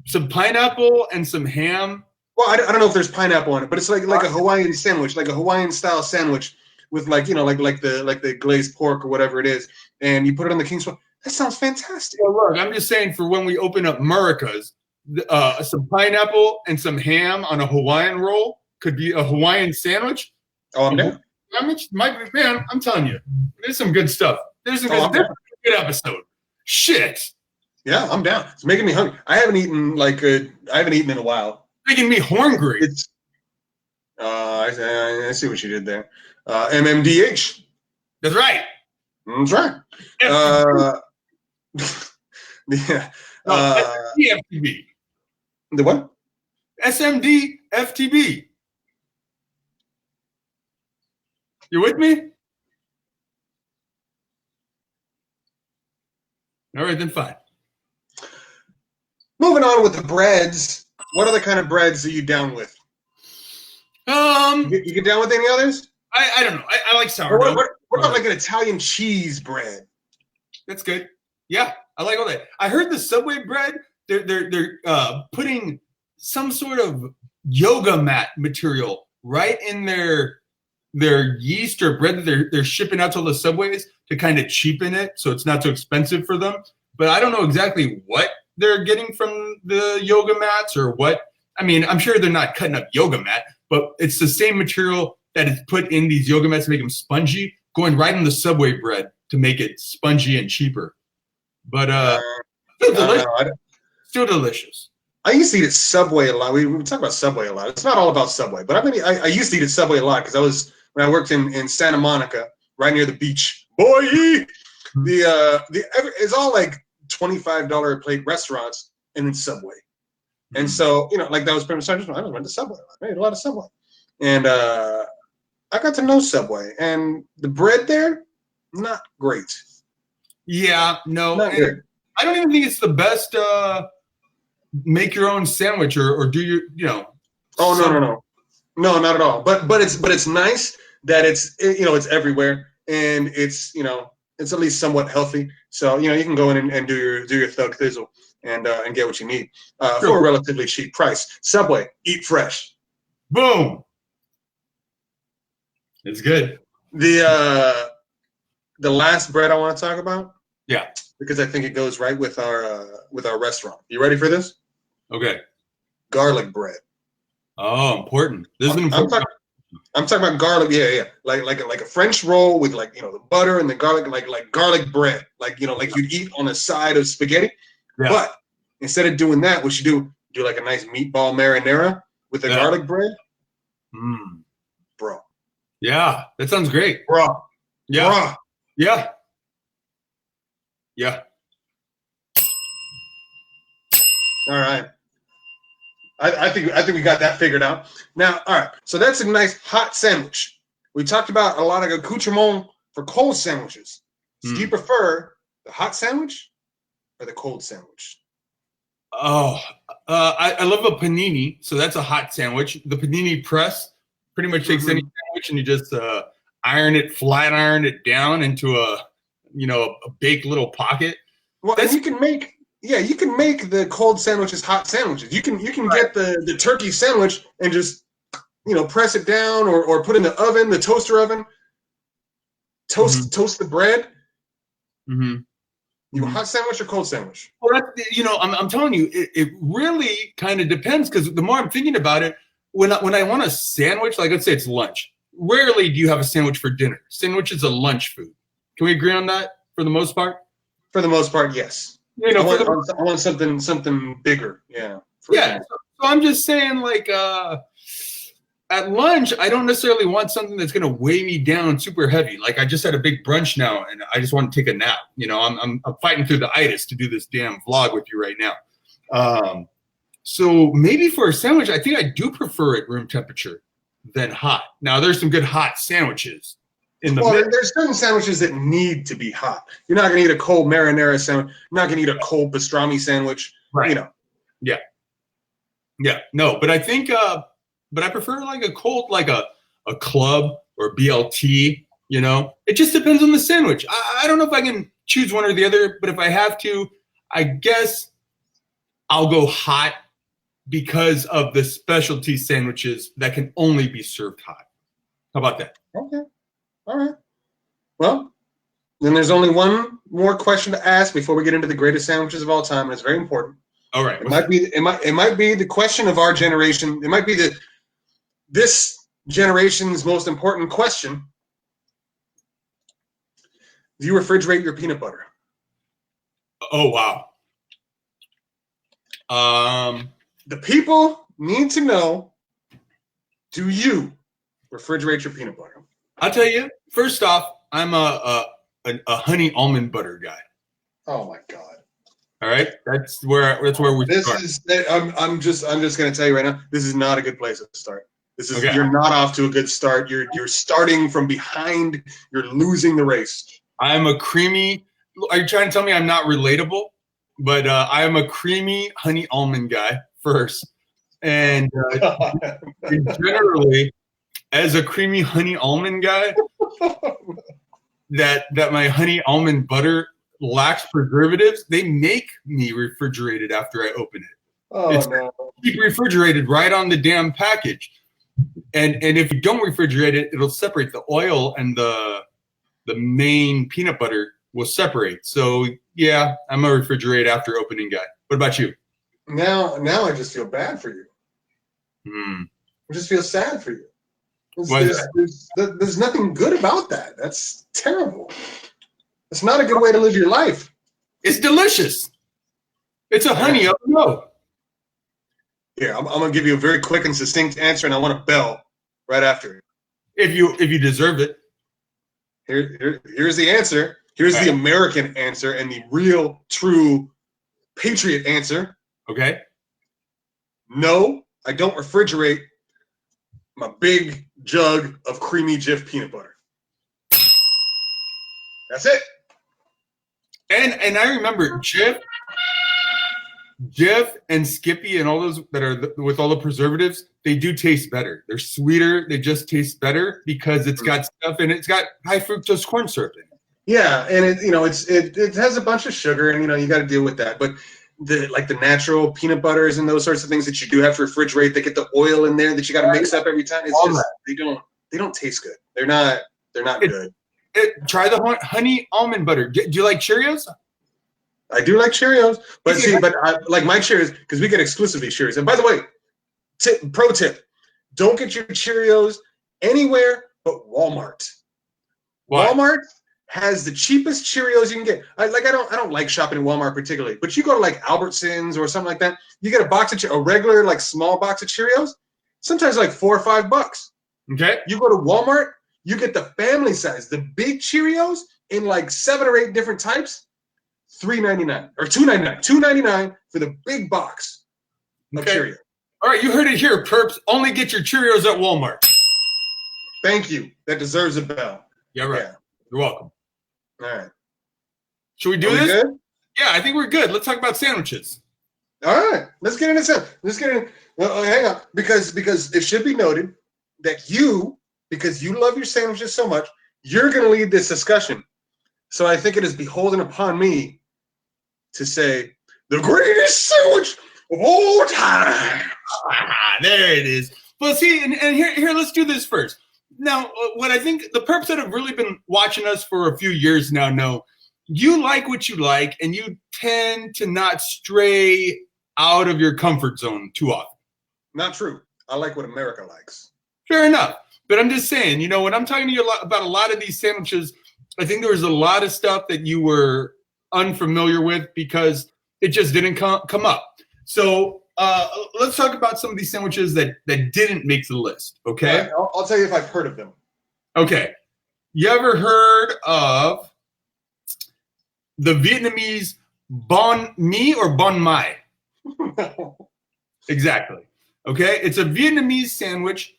[SPEAKER 2] Some pineapple and some ham.
[SPEAKER 1] Well, I don't know if there's pineapple on it, but it's like a Hawaiian sandwich, like a Hawaiian style sandwich with like the glazed pork or whatever it is, and you put it on the King's Hawaiian. That sounds fantastic.
[SPEAKER 2] Well, look, I'm just saying for when we open up Murica's, some pineapple and some ham on a Hawaiian roll. could be a Hawaiian sandwich.
[SPEAKER 1] Oh, I'm down.
[SPEAKER 2] Man, I'm telling you, there's some good stuff. There's a good episode. Shit.
[SPEAKER 1] Yeah, I'm down. It's making me hungry. I haven't eaten in a while.
[SPEAKER 2] Making me hungry.
[SPEAKER 1] It's I see what you did there. MMDH.
[SPEAKER 2] That's right.
[SPEAKER 1] That's right. Yeah.
[SPEAKER 2] FTB.
[SPEAKER 1] The what?
[SPEAKER 2] SMD FTB. You with me? All right, then fine.
[SPEAKER 1] Moving on with the breads. What other kind of breads are you down with? You get down with any others?
[SPEAKER 2] I don't know. I like sourdough.
[SPEAKER 1] What about like an Italian cheese bread?
[SPEAKER 2] That's good. Yeah, I like all that. I heard the Subway bread. They're putting some sort of yoga mat material right in their yeast or bread that they're shipping out to the Subways to kind of cheapen it so it's not too expensive for them. But I don't know exactly what they're getting from the yoga mats or what. I mean, I'm sure they're not cutting up yoga mat, but it's the same material that is put in these yoga mats to make them spongy, going right in the Subway bread to make it spongy and cheaper. But still delicious. Still delicious.
[SPEAKER 1] I used to eat at Subway a lot. We talk about Subway a lot. It's not all about Subway, but I used to eat at Subway a lot because when I worked in Santa Monica, right near the beach. Boy, it's all like $25 a plate restaurants and then Subway. And so, like that was pretty much, I just went to Subway. I ate a lot of Subway. And I got to know Subway. And the bread there, not great.
[SPEAKER 2] Yeah, no.
[SPEAKER 1] Not good.
[SPEAKER 2] I don't even think it's the best make your own sandwich or do your,
[SPEAKER 1] Oh, no. No, not at all. But it's nice that it's everywhere and it's at least somewhat healthy. So, you can go in and do your thug thizzle and get what you need for a relatively cheap price. Subway, eat fresh.
[SPEAKER 2] Boom. It's good.
[SPEAKER 1] The last bread I want to talk about.
[SPEAKER 2] Yeah.
[SPEAKER 1] Because I think it goes right with our restaurant. You ready for this?
[SPEAKER 2] Okay.
[SPEAKER 1] Garlic bread.
[SPEAKER 2] Oh, important. This is important.
[SPEAKER 1] I'm talking about garlic. Yeah. Like a French roll with the butter and the garlic, like garlic bread, like you'd eat on a side of spaghetti. Yeah. But instead of doing that, what you do like a nice meatball marinara with the garlic bread. Bro.
[SPEAKER 2] Yeah, that sounds great.
[SPEAKER 1] Bro.
[SPEAKER 2] Yeah.
[SPEAKER 1] Bro.
[SPEAKER 2] Yeah. Yeah.
[SPEAKER 1] All right. I think we got that figured out. Now, all right. So that's a nice hot sandwich. We talked about a lot of accoutrement for cold sandwiches. So do you prefer the hot sandwich or the cold sandwich?
[SPEAKER 2] Oh, I love a panini. So that's a hot sandwich. The panini press pretty much takes any sandwich and you just flat iron it down into a baked little pocket.
[SPEAKER 1] Well, and you can make the cold sandwiches hot sandwiches. You can get the turkey sandwich and just press it down or put in the oven, the toaster oven. Toast the bread. You a hot sandwich or cold sandwich?
[SPEAKER 2] Well, I'm telling you, it really kind of depends because the more I'm thinking about it, when I want a sandwich, like let's say it's lunch, rarely do you have a sandwich for dinner. Sandwich is a lunch food. Can we agree on that for the most part?
[SPEAKER 1] For the most part, yes. I want something bigger. Yeah.
[SPEAKER 2] Yeah. So I'm just saying, like, at lunch, I don't necessarily want something that's going to weigh me down super heavy. Like I just had a big brunch now, and I just want to take a nap. I'm fighting through the itis to do this damn vlog with you right now. So maybe for a sandwich, I think I do prefer it room temperature than hot. Now, there's some good hot sandwiches.
[SPEAKER 1] There's certain sandwiches that need to be hot. You're not going to eat a cold marinara sandwich. You're not going to eat a cold pastrami sandwich.
[SPEAKER 2] Right. Yeah. Yeah. No, but I think, but I prefer like a cold, like a club or BLT, It just depends on the sandwich. I don't know if I can choose one or the other, but if I have to, I guess I'll go hot because of the specialty sandwiches that can only be served hot. How about that?
[SPEAKER 1] Okay. All right. Well, then there's only one more question to ask before we get into the greatest sandwiches of all time, and it's very important.
[SPEAKER 2] All right.
[SPEAKER 1] It might be the question of our generation. It might be this generation's most important question. Do you refrigerate your peanut butter?
[SPEAKER 2] Oh, wow.
[SPEAKER 1] The people need to know, do you refrigerate your peanut butter?
[SPEAKER 2] I'll tell you, first off, I'm a honey almond butter guy.
[SPEAKER 1] Oh my God.
[SPEAKER 2] All right. That's where we start.
[SPEAKER 1] I'm just going to tell you right now, this is not a good place to start.
[SPEAKER 2] Okay.
[SPEAKER 1] You're not off to a good start. You're starting from behind. You're losing the race.
[SPEAKER 2] I'm a creamy. Are you trying to tell me I'm not relatable? But I am a creamy honey almond guy first, and generally, as a creamy honey almond guy, that my honey almond butter lacks preservatives. They make me refrigerate it after I open it.
[SPEAKER 1] Oh no!
[SPEAKER 2] Keep refrigerated right on the damn package, and if you don't refrigerate it, it'll separate the oil and the main peanut butter will separate. So yeah, I'm a refrigerate after opening guy. What about you?
[SPEAKER 1] Now I just feel bad for you. I just feel sad for you. There's nothing good about that. That's terrible. It's not a good way to live your life.
[SPEAKER 2] It's delicious. It's a honey up the road.
[SPEAKER 1] Yeah, I'm gonna give you a very quick and succinct answer, and I want a bell right after it.
[SPEAKER 2] If you deserve it.
[SPEAKER 1] Here's the answer. Here's the American answer and the real, true patriot answer.
[SPEAKER 2] Okay.
[SPEAKER 1] No, I don't refrigerate my big jug of creamy Jif peanut butter. That's it.
[SPEAKER 2] And I remember Jif and Skippy and all those that are with all the preservatives, they do taste better. They're sweeter. They just taste better because it's got stuff in it. It's got high fructose corn syrup in it.
[SPEAKER 1] Yeah, and it has a bunch of sugar, and you got to deal with that. But the natural peanut butters and those sorts of things that you do have to refrigerate, they get the oil in there that you got to mix up every time. It's just they don't taste good. They're not good.
[SPEAKER 2] Try the honey almond butter. Do you like Cheerios?
[SPEAKER 1] I do like Cheerios, but I like my Cheerios because we get exclusively Cheerios. And by the way, pro tip: don't get your Cheerios anywhere but Walmart.
[SPEAKER 2] Why?
[SPEAKER 1] Walmart has the cheapest Cheerios you can get. I don't like shopping at Walmart particularly, but you go to like Albertsons or something like that, you get a regular like small box of Cheerios, sometimes like $4 or $5.
[SPEAKER 2] Okay.
[SPEAKER 1] You go to Walmart, you get the family size, the big Cheerios in like 7 or 8 different types, $3.99 or $2.99 for the big box of Cheerios.
[SPEAKER 2] All right, you heard it here, perps. Only get your Cheerios at Walmart.
[SPEAKER 1] Thank you. That deserves a bell.
[SPEAKER 2] Yeah, right. Yeah. You're welcome.
[SPEAKER 1] All right.
[SPEAKER 2] Should we do this? Good? Yeah, I think we're good. Let's talk about sandwiches.
[SPEAKER 1] All right. Let's get into some. Well, hang on. Because it should be noted that because you love your sandwiches so much, you're going to lead this discussion. So I think it is beholden upon me to say the greatest sandwich of all time.
[SPEAKER 2] There it is. Well, see, and here, let's do this first. Now, what I think the perps that have really been watching us for a few years now know, you like what you like, and you tend to not stray out of your comfort zone too often.
[SPEAKER 1] Not true. I like what America likes.
[SPEAKER 2] Fair enough. But I'm just saying, when I'm talking to you about a lot of these sandwiches, I think there was a lot of stuff that you were unfamiliar with because it just didn't come up. So let's talk about some of these sandwiches that didn't make the list, okay?
[SPEAKER 1] Yeah, I'll tell you if I've heard of them.
[SPEAKER 2] Okay. You ever heard of the Vietnamese banh mi or banh mai? Exactly. Okay? It's a Vietnamese sandwich.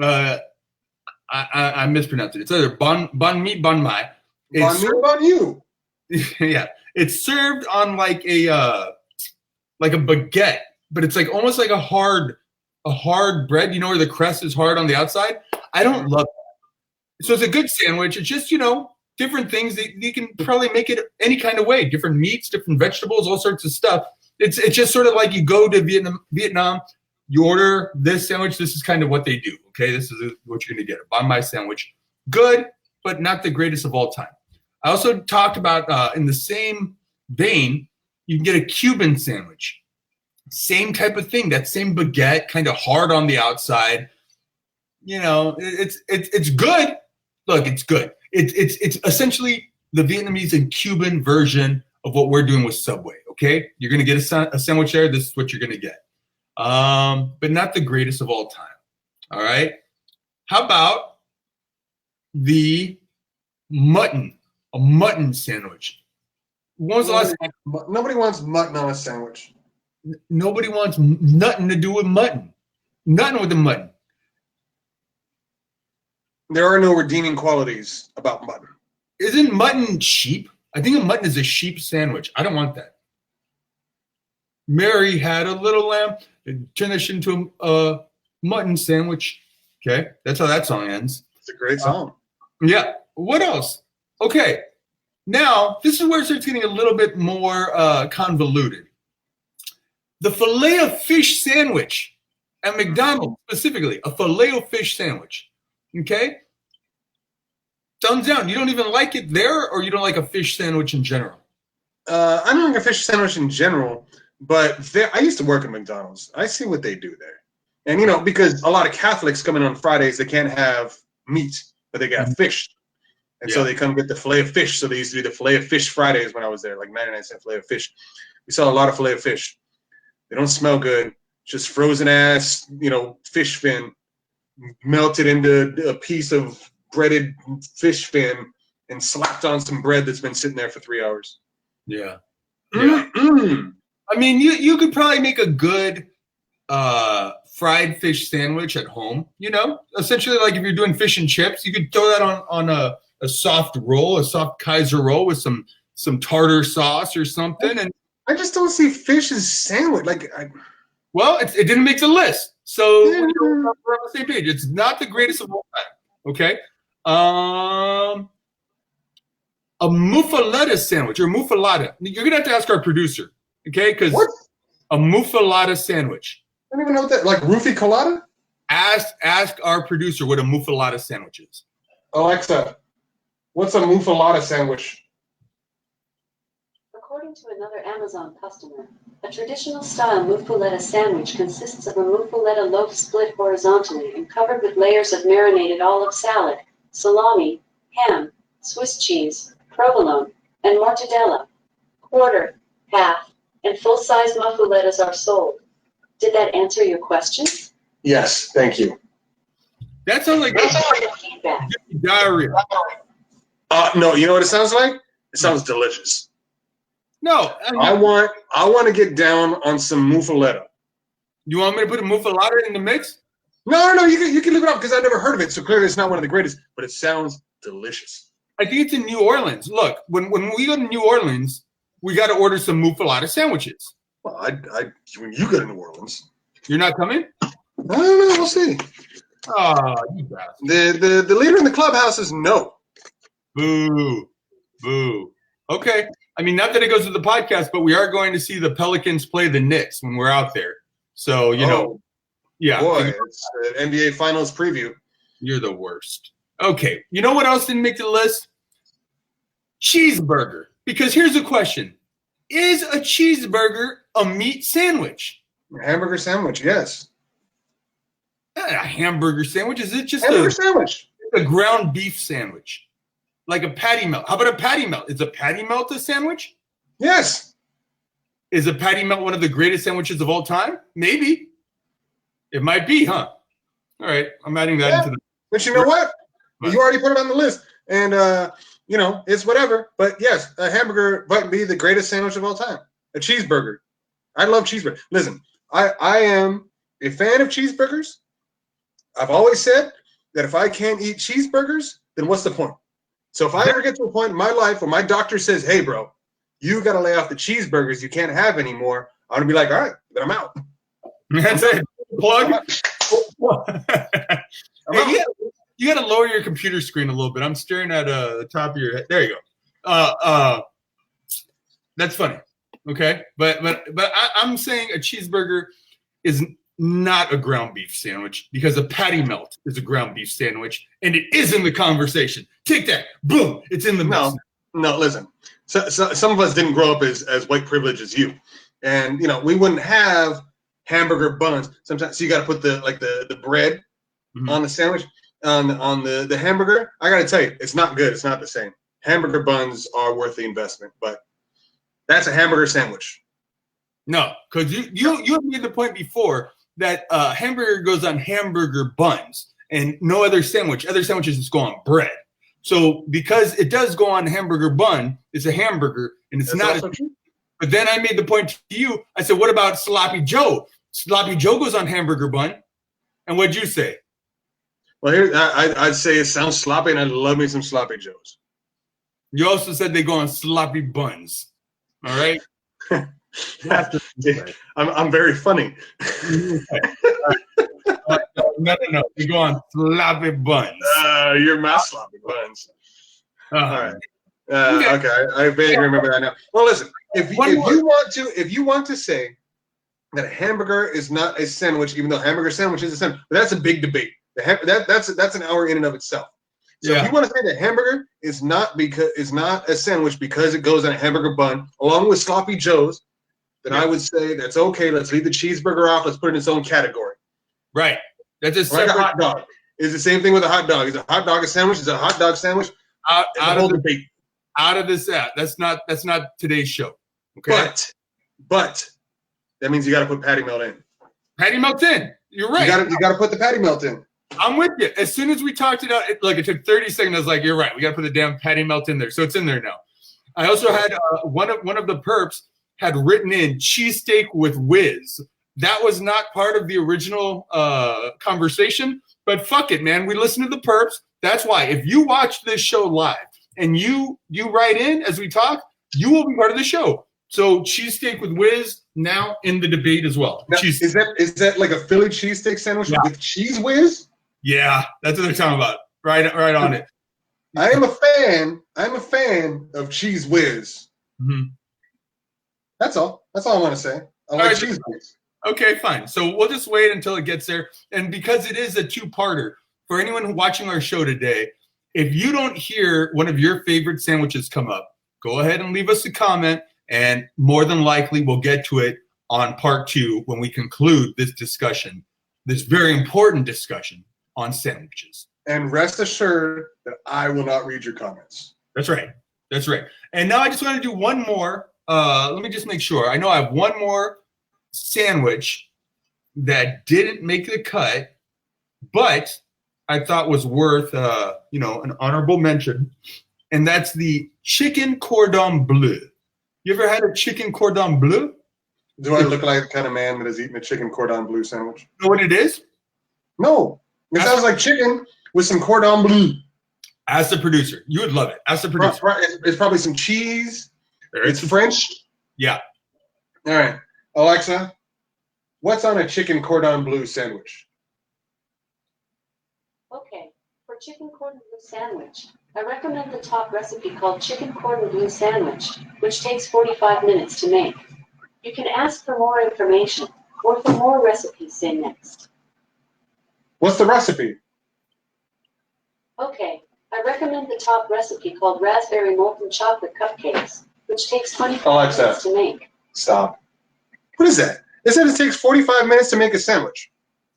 [SPEAKER 2] I mispronounced it. It's either banh mi, banh mai.
[SPEAKER 1] Banh you.
[SPEAKER 2] Yeah. It's served on like a baguette, but it's like almost like a hard bread, where the crust is hard on the outside. I don't love that. So it's a good sandwich. It's just, different things that you can probably make it any kind of way. Different meats, different vegetables, all sorts of stuff. It's just sort of like you go to Vietnam, you order this sandwich. This is kind of what they do. Okay, this is what you're going to get. A banh mi sandwich. Good, but not the greatest of all time. I also talked about in the same vein, you can get a Cuban sandwich. Same type of thing. That same baguette, kind of hard on the outside. it's good. Look, it's good. It's essentially the Vietnamese and Cuban version of what we're doing with Subway. Okay, you're gonna get a sandwich there. This is what you're gonna get, but not the greatest of all time. All right. How about the a mutton sandwich? When was the last time?
[SPEAKER 1] Nobody wants mutton on a sandwich.
[SPEAKER 2] Nobody wants nothing to do with mutton. Nothing with the mutton.
[SPEAKER 1] There are no redeeming qualities about mutton.
[SPEAKER 2] Isn't mutton sheep? I think a mutton is a sheep sandwich. I don't want that. Mary had a little lamb and turned this into a mutton sandwich. Okay, that's how that song ends.
[SPEAKER 1] It's a great song.
[SPEAKER 2] Yeah. What else? Okay. Now, this is where it starts getting a little bit more convoluted. The filet of fish sandwich at McDonald's, specifically, a filet of fish sandwich. Okay? Thumbs down. You don't even like it there, or you don't like a fish sandwich in general?
[SPEAKER 1] I don't like a fish sandwich in general, but I used to work at McDonald's. I see what they do there. And, because a lot of Catholics come in on Fridays, they can't have meat, but they got fish. And so they come get the filet of fish. So they used to do the filet of fish Fridays when I was there, like 99-cent filet of fish. We saw a lot of filet of fish. They don't smell good. Just frozen ass, fish fin melted into a piece of breaded fish fin and slapped on some bread that's been sitting there for 3 hours.
[SPEAKER 2] Yeah.
[SPEAKER 1] Mm-mm.
[SPEAKER 2] I mean, you could probably make a good fried fish sandwich at home. Essentially, like if you're doing fish and chips, you could throw that on a soft roll, a soft Kaiser roll with some tartar sauce or something. And
[SPEAKER 1] I just don't see fish as sandwich.
[SPEAKER 2] Well, it didn't make the list, so we're on the same page. It's not the greatest of all time. Okay, a muffaletta sandwich or muffaletta. You're gonna have to ask our producer, okay? Because a muffaletta sandwich.
[SPEAKER 1] I don't even know what that like roofie colada.
[SPEAKER 2] Ask our producer what a muffaletta sandwich is.
[SPEAKER 1] Alexa, what's a muffaletta sandwich?
[SPEAKER 3] According to another Amazon customer, a traditional style muffaletta sandwich consists of a muffaletta loaf split horizontally and covered with layers of marinated olive salad, salami, ham, Swiss cheese, provolone, and mortadella. Quarter, half, and full-size muffalettas are sold. Did that answer your question?
[SPEAKER 1] Yes, thank you.
[SPEAKER 2] That sounds like
[SPEAKER 3] feedback.
[SPEAKER 2] Diarrhea.
[SPEAKER 1] No, you know what it sounds like? It sounds delicious.
[SPEAKER 2] No,
[SPEAKER 1] I want to get down on some muffaletta.
[SPEAKER 2] You want me to put a muffaletta in the mix?
[SPEAKER 1] No, you can leave it off because I never heard of it, so clearly it's not one of the greatest, but it sounds delicious.
[SPEAKER 2] I think it's in New Orleans. Look, when we go to New Orleans, we got to order some muffaletta sandwiches.
[SPEAKER 1] Well, when you go to New Orleans,
[SPEAKER 2] you're not coming?
[SPEAKER 1] I don't know. We'll see.
[SPEAKER 2] Oh, you bastard.
[SPEAKER 1] The leader in the clubhouse is no.
[SPEAKER 2] Boo. Okay. I mean, not that it goes to the podcast, but we are going to see the Pelicans play the Knicks when we're out there. So, yeah.
[SPEAKER 1] Boy, it's an NBA Finals preview.
[SPEAKER 2] You're the worst. Okay. You know what else didn't make the list? Cheeseburger. Because here's the question. Is a cheeseburger a meat sandwich?
[SPEAKER 1] A hamburger sandwich, yes.
[SPEAKER 2] Not a hamburger sandwich. Is it just
[SPEAKER 1] sandwich?
[SPEAKER 2] A ground beef sandwich? Like a patty melt. How about a patty melt? Is a patty melt a sandwich?
[SPEAKER 1] Yes.
[SPEAKER 2] Is a patty melt one of the greatest sandwiches of all time? Maybe. It might be, huh? All right. I'm adding that into the...
[SPEAKER 1] But you know what? You already put it on the list. And, it's whatever. But yes, a hamburger might be the greatest sandwich of all time. A cheeseburger. I love cheeseburgers. Listen, I am a fan of cheeseburgers. I've always said that if I can't eat cheeseburgers, then what's the point? So if I ever get to a point in my life where my doctor says, hey, bro, you got to lay off the cheeseburgers you can't have anymore, I'm going to be like, all right, then I'm out.
[SPEAKER 2] That's it. Plug. Hey, you got to lower your computer screen a little bit. I'm staring at the top of your head. There you go. That's funny. Okay. But I'm saying a cheeseburger is not a ground beef sandwich because a patty melt is a ground beef sandwich, and it is in the conversation. Take that. Boom. It's in the mix.
[SPEAKER 1] No, listen. So some of us didn't grow up as white privilege as you. And, we wouldn't have hamburger buns. Sometimes so you got to put the bread on the sandwich, on the hamburger, I gotta tell you, it's not good. It's not the same. Hamburger buns are worth the investment, but that's a hamburger sandwich.
[SPEAKER 2] No, because you made the point before that hamburger goes on hamburger buns and no other sandwich. Other sandwiches just go on bread. So because it does go on hamburger bun, it's a hamburger and it's not. But then I made the point to you. I said, what about Sloppy Joe? Sloppy Joe goes on hamburger bun. And what'd you say?
[SPEAKER 1] Well, here I'd say it sounds sloppy, and I love me some Sloppy Joes.
[SPEAKER 2] You also said they go on sloppy buns. All right.
[SPEAKER 1] I'm very funny.
[SPEAKER 2] No. They go on sloppy buns.
[SPEAKER 1] You're my sloppy buns. All right. Okay. I vaguely remember that now. Well, listen. If you want to say that a hamburger is not a sandwich, even though hamburger sandwich is a sandwich, but that's a big debate. That's an hour in and of itself. So if you want to say that hamburger is not a sandwich because it goes on a hamburger bun along with Sloppy Joes, then I would say that's okay. Let's leave the cheeseburger off. Let's put it in its own category.
[SPEAKER 2] Right. That's a
[SPEAKER 1] like a hot dog. It's the same thing with a hot dog. Is a hot dog a sandwich? Is a hot dog sandwich?
[SPEAKER 2] Out of this app. That's not today's show. Okay.
[SPEAKER 1] But that means you got to put patty melt in.
[SPEAKER 2] Patty melt in. You're right.
[SPEAKER 1] You got to put the patty melt in.
[SPEAKER 2] I'm with you. As soon as we talked it out, it took 30 seconds. I was like, you're right. We got to put the damn patty melt in there. So it's in there now. I also had one of the perps had written in cheesesteak with whiz. That was not part of the original conversation, but fuck it, man. We listen to the perps. That's why. If you watch this show live and you write in as we talk, you will be part of the show. So cheesesteak with whiz now in the debate as well.
[SPEAKER 1] Now, is that like a Philly cheesesteak sandwich with cheese whiz? Yeah,
[SPEAKER 2] that's what they're talking about. Right on it.
[SPEAKER 1] I'm a fan of cheese whiz.
[SPEAKER 2] Mm-hmm.
[SPEAKER 1] That's all I want to say. I like cheese whiz.
[SPEAKER 2] Okay, fine. So we'll just wait until it gets there. And because it is a two-parter, for anyone watching our show today, if you don't hear one of your favorite sandwiches come up, go ahead and leave us a comment, and more than likely we'll get to it on part 2 when we conclude this discussion, this very important discussion on sandwiches.
[SPEAKER 1] And rest assured that I will not read your comments.
[SPEAKER 2] That's right. And now I just want to do one more. Let me just make sure. I know I have one more sandwich that didn't make the cut, but I thought was worth an honorable mention, and that's the chicken cordon bleu. You ever had a chicken cordon bleu?
[SPEAKER 1] Do I look like the kind of man that has eaten a chicken cordon bleu sandwich?
[SPEAKER 2] You know what it is?
[SPEAKER 1] No. It sounds like chicken with some cordon bleu.
[SPEAKER 2] Ask the producer. You would love it. Ask the producer.
[SPEAKER 1] It's probably some cheese. It's French.
[SPEAKER 2] Yeah.
[SPEAKER 1] All right. Alexa, what's on a chicken cordon bleu sandwich?
[SPEAKER 3] Okay. For chicken cordon bleu sandwich, I recommend the top recipe called chicken cordon bleu sandwich, which takes 45 minutes to make. You can ask for more information, or for more recipes, say next.
[SPEAKER 1] What's the recipe?
[SPEAKER 3] Okay, I recommend the top recipe called raspberry molten chocolate cupcakes, which takes 25 minutes to make.
[SPEAKER 1] Stop. What is that? It says it takes 45 minutes to make a sandwich.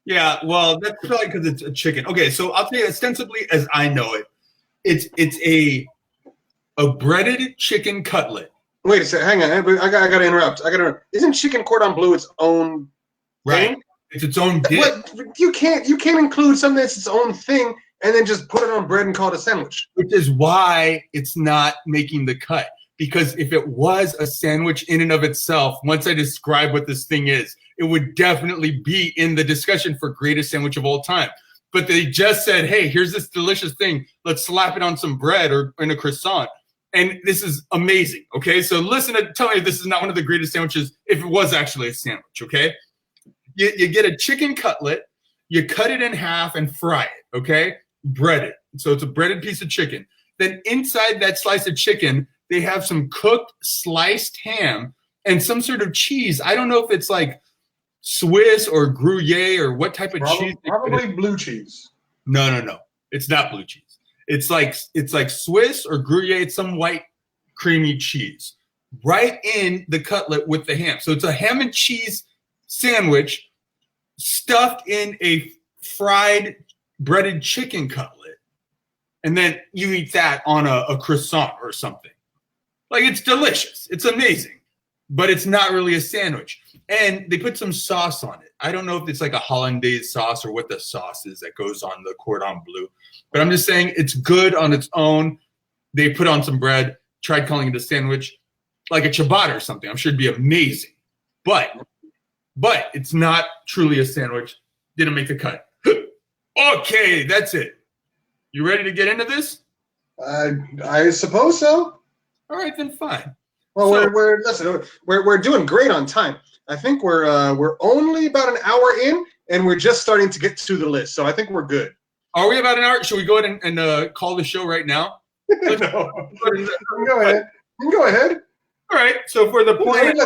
[SPEAKER 2] Yeah, well, that's probably because it's a chicken. Okay, so I'll tell you ostensibly as I know it, it's a breaded chicken cutlet.
[SPEAKER 1] Wait a second, hang on. I got to interrupt. Isn't chicken cordon bleu its own thing?
[SPEAKER 2] Right. It's its own dish.
[SPEAKER 1] What? You can't include something that's its own thing and then just put it on bread and call it a sandwich.
[SPEAKER 2] Which is why it's not making the cut. Because if it was a sandwich in and of itself, once I describe what this thing is, it would definitely be in the discussion for greatest sandwich of all time. But they just said, hey, here's this delicious thing. Let's slap it on some bread or in a croissant. And this is amazing, okay? So listen and tell me if this is not one of the greatest sandwiches if it was actually a sandwich, okay? You get a chicken cutlet, you cut it in half and fry it, okay? Bread it. So it's a breaded piece of chicken. Then inside that slice of chicken, they have some cooked sliced ham and some sort of cheese. I don't know if it's like Swiss or Gruyere or what type of cheese.
[SPEAKER 1] Probably blue cheese.
[SPEAKER 2] No. It's not blue cheese. It's like Swiss or Gruyere. It's some white creamy cheese right in the cutlet with the ham. So it's a ham and cheese sandwich stuffed in a fried breaded chicken cutlet, and then you eat that on a croissant or something. Like, it's delicious. It's amazing. But it's not really a sandwich. And they put some sauce on it. I don't know if it's like a hollandaise sauce or what the sauce is that goes on the cordon bleu. But I'm just saying it's good on its own. They put on some bread, tried calling it a sandwich, like a ciabatta or something. I'm sure it'd be amazing. But it's not truly a sandwich. Didn't make the cut. Okay, that's it. You ready to get into this?
[SPEAKER 1] I suppose so.
[SPEAKER 2] All right, then fine.
[SPEAKER 1] Well, we're doing great on time. I think we're only about an hour in, and we're just starting to get to the list. So I think we're good.
[SPEAKER 2] Are we about an hour? Should we go ahead and call the show right now?
[SPEAKER 1] No. Go ahead. Go ahead.
[SPEAKER 2] All right. So for the plan,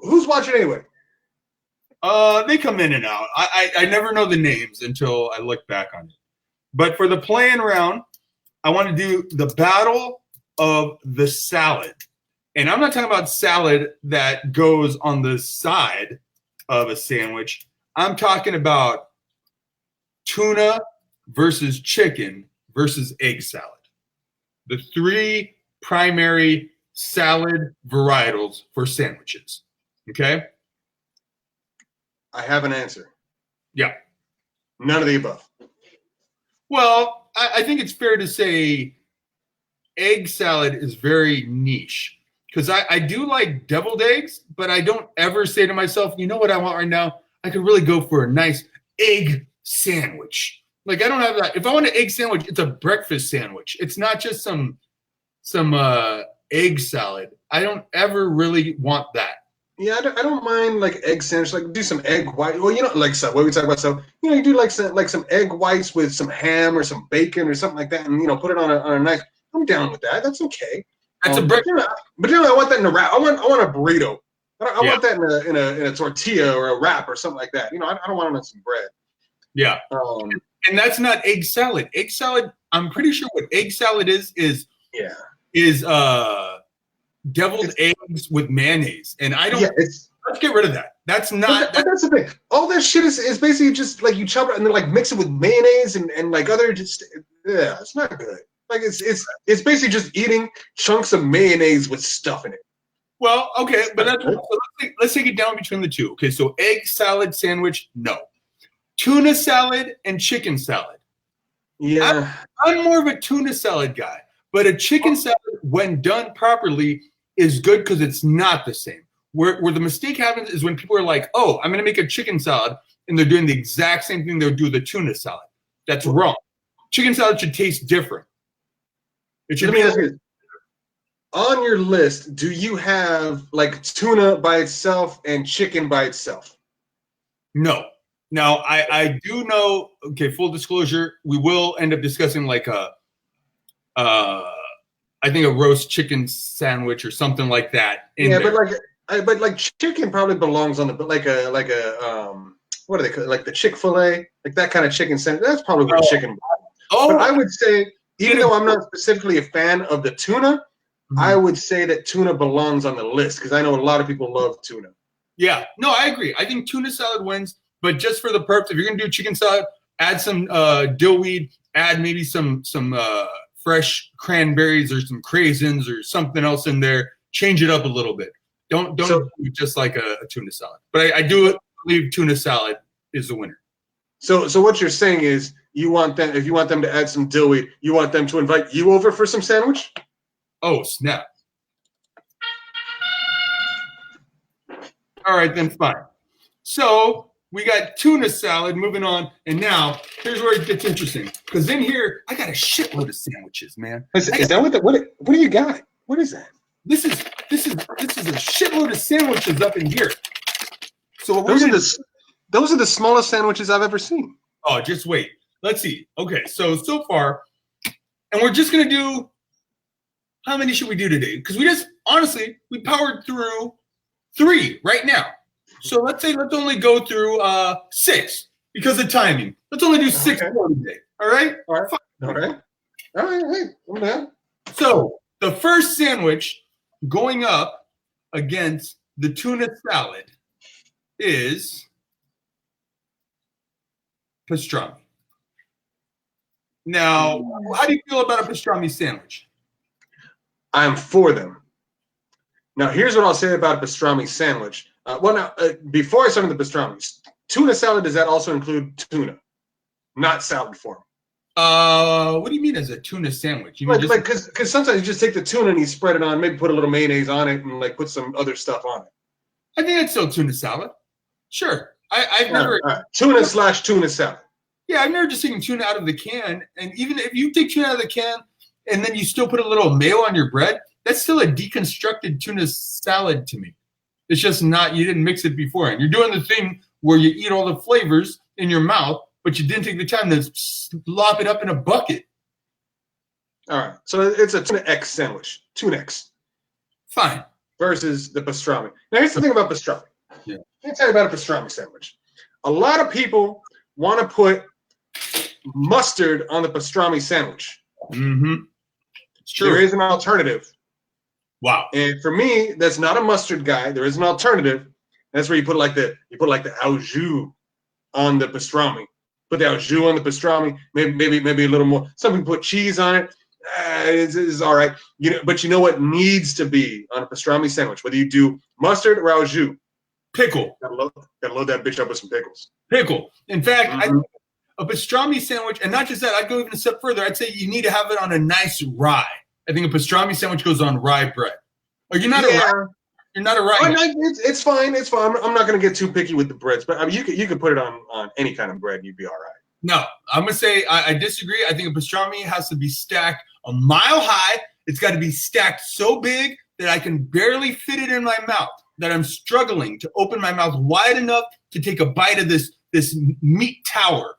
[SPEAKER 1] who's watching anyway?
[SPEAKER 2] they come in and out. I never know the names until I look back on it. But for the playing round, I want to do the battle of the salad. And I'm not talking about salad that goes on the side of a sandwich. I'm talking about tuna versus chicken versus egg salad. The three primary salad varietals for sandwiches. Okay?
[SPEAKER 1] I have an answer.
[SPEAKER 2] Yeah.
[SPEAKER 1] None of the above.
[SPEAKER 2] Well, I think it's fair to say egg salad is very niche. Because I do like deviled eggs, but I don't ever say to myself, you know what I want right now? I could really go for a nice egg sandwich. Like, I don't have that. If I want an egg sandwich, it's a breakfast sandwich. It's not just some egg salad. I don't ever really want that.
[SPEAKER 1] Yeah, I don't mind like egg sandwich. Like do some egg white. Well, you know, like so what we talk about. So you know, you do like some egg whites with some ham or some bacon or something like that, and you know, put it on a knife. I'm down with that. That's okay.
[SPEAKER 2] That's a breakfast.
[SPEAKER 1] But you know, I want that in a wrap. I want a burrito. I want that in a tortilla or a wrap or something like that. You know, I don't want it on some bread.
[SPEAKER 2] Yeah. And that's not egg salad. Egg salad, I'm pretty sure what egg salad is deviled eggs with mayonnaise. And I don't let's get rid of that. That's not
[SPEAKER 1] but that's the thing. All that shit is basically just like you chop it and then like mix it with mayonnaise and like other it's not good. Like it's basically just eating chunks of mayonnaise with stuff in it.
[SPEAKER 2] Well, okay, but that's so let's take it down between the two. Okay, so egg salad sandwich, no. Tuna salad and chicken salad.
[SPEAKER 1] Yeah.
[SPEAKER 2] I'm more of a tuna salad guy, but a chicken salad, when done properly, is good because it's not the same. Where the mistake happens is when people are like, oh, I'm going to make a chicken salad, and they're doing the exact same thing they'll do with the tuna salad. That's wrong. Chicken salad should taste different. It should be
[SPEAKER 1] on your list, do you have like tuna by itself and chicken by itself?
[SPEAKER 2] No. Now, I do know, okay, full disclosure, we will end up discussing like I think a roast chicken sandwich or something like that.
[SPEAKER 1] But like chicken probably belongs on the what do they call it? Like the Chick-fil-A, like that kind of chicken sandwich. That's probably where chicken belongs.
[SPEAKER 2] Oh,
[SPEAKER 1] but I would say, even though I'm not specifically a fan of the tuna, I would say that tuna belongs on the list because I know a lot of people love tuna.
[SPEAKER 2] Yeah, no, I agree. I think tuna salad wins, but just for the purpose, if you're gonna do chicken salad, add some dillweed, add maybe some fresh cranberries or some craisins or something else in there. Change it up a little bit. Don't do just like a tuna salad. But I do believe tuna salad is the winner.
[SPEAKER 1] So what you're saying is you want them, if you want them to add some dillweed, you want them to invite you over for some sandwich?
[SPEAKER 2] Oh, snap. All right, then fine. So we got tuna salad, moving on. And now here's where it gets interesting. Because in here, I got a shitload of sandwiches, man.
[SPEAKER 1] Is that what do you got? What is that?
[SPEAKER 2] This is a shitload of sandwiches up in here. So
[SPEAKER 1] those are the smallest sandwiches I've ever seen.
[SPEAKER 2] Oh, just wait. Let's see. Okay, so far, and we're just gonna do. How many should we do today? Because we powered through 3 right now. So let's only go through 6 because of timing. Let's only do 6 more today. All right.
[SPEAKER 1] All right. All right. All right. Hey, I'm down.
[SPEAKER 2] So the first sandwich going up against the tuna salad is pastrami. Now, how do you feel about a pastrami sandwich?
[SPEAKER 1] I'm for them. Now, here's what I'll say about a pastrami sandwich. Before I start on the pastrami, tuna salad, does that also include tuna? Not salad form.
[SPEAKER 2] What do you mean as a tuna sandwich? You mean
[SPEAKER 1] because sometimes you just take the tuna and you spread it on, maybe put a little mayonnaise on it and like put some other stuff on it.
[SPEAKER 2] I think it's still tuna salad. Sure. I've never
[SPEAKER 1] tuna / tuna salad.
[SPEAKER 2] Yeah, I've never just taken tuna out of the can. And even if you take tuna out of the can and then you still put a little mayo on your bread, that's still a deconstructed tuna salad to me. It's just not, you didn't mix it before. And you're doing the thing where you eat all the flavors in your mouth, but you didn't take the time to slop it up in a bucket.
[SPEAKER 1] All right. So it's a tuna X sandwich. Tuna X.
[SPEAKER 2] Fine.
[SPEAKER 1] Versus the pastrami. Now, here's the thing about pastrami.
[SPEAKER 2] Yeah.
[SPEAKER 1] Let me tell you about a pastrami sandwich. A lot of people want to put mustard on the pastrami sandwich.
[SPEAKER 2] Mm-hmm. It's true.
[SPEAKER 1] There is an alternative.
[SPEAKER 2] Wow.
[SPEAKER 1] And for me, that's not a mustard guy. There is an alternative. That's where you put like the au jus on the pastrami. Put the au jus on the pastrami. Maybe a little more. Some people put cheese on it. It's all right. But you know what needs to be on a pastrami sandwich? Whether you do mustard or au jus.
[SPEAKER 2] Pickle.
[SPEAKER 1] Gotta load that bitch up with some pickles.
[SPEAKER 2] Pickle. In fact, a pastrami sandwich, and not just that, I'd go even a step further. I'd say you need to have it on a nice rye. I think a pastrami sandwich goes on rye bread. Are you not a rye? You're not a rye.
[SPEAKER 1] Oh, no, it's fine. It's fine. I'm not going to get too picky with the breads, but I mean, you could put it on any kind of bread. You'd be all right.
[SPEAKER 2] No, I'm going to say I disagree. I think a pastrami has to be stacked a mile high. It's got to be stacked so big that I can barely fit it in my mouth, that I'm struggling to open my mouth wide enough to take a bite of this meat tower.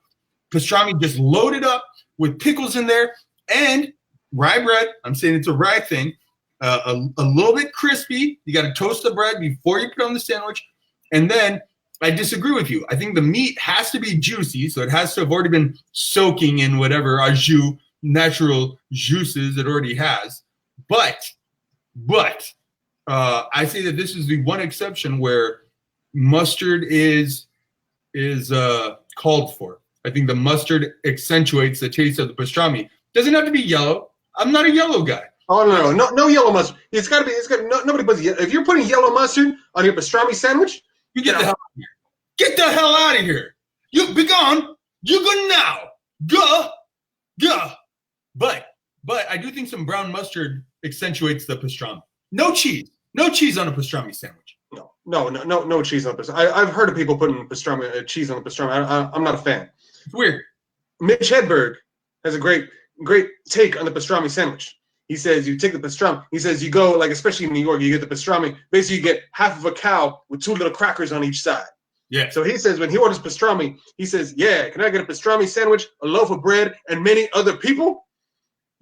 [SPEAKER 2] Pastrami just loaded up with pickles in there and rye bread. I'm saying it's a rye thing. A little bit crispy. You got to toast the bread before you put on the sandwich. And then I disagree with you. I think the meat has to be juicy, so it has to have already been soaking in whatever au jus, natural juices it already has. But I say that this is the one exception where mustard is called for. I think the mustard accentuates the taste of the pastrami. Doesn't have to be yellow. I'm not a yellow guy.
[SPEAKER 1] Oh no yellow mustard. It's got to be. Nobody puts yellow. If you're putting yellow mustard on your pastrami sandwich,
[SPEAKER 2] you get the hell out of here. Get the hell out of here. You be gone. You go now. Go. But I do think some brown mustard accentuates the pastrami. No cheese on a pastrami sandwich.
[SPEAKER 1] No cheese on the pastrami. I've heard of people putting cheese on the pastrami. I'm not a fan.
[SPEAKER 2] It's weird.
[SPEAKER 1] Mitch Hedberg has a great take on the pastrami sandwich. He says you take the pastrami. He says you go, like, especially in New York, you get the pastrami. Basically, you get half of a cow with 2 little crackers on each side.
[SPEAKER 2] Yeah.
[SPEAKER 1] So he says when he orders pastrami, he says, "Yeah, can I get a pastrami sandwich, a loaf of bread, and many other people?"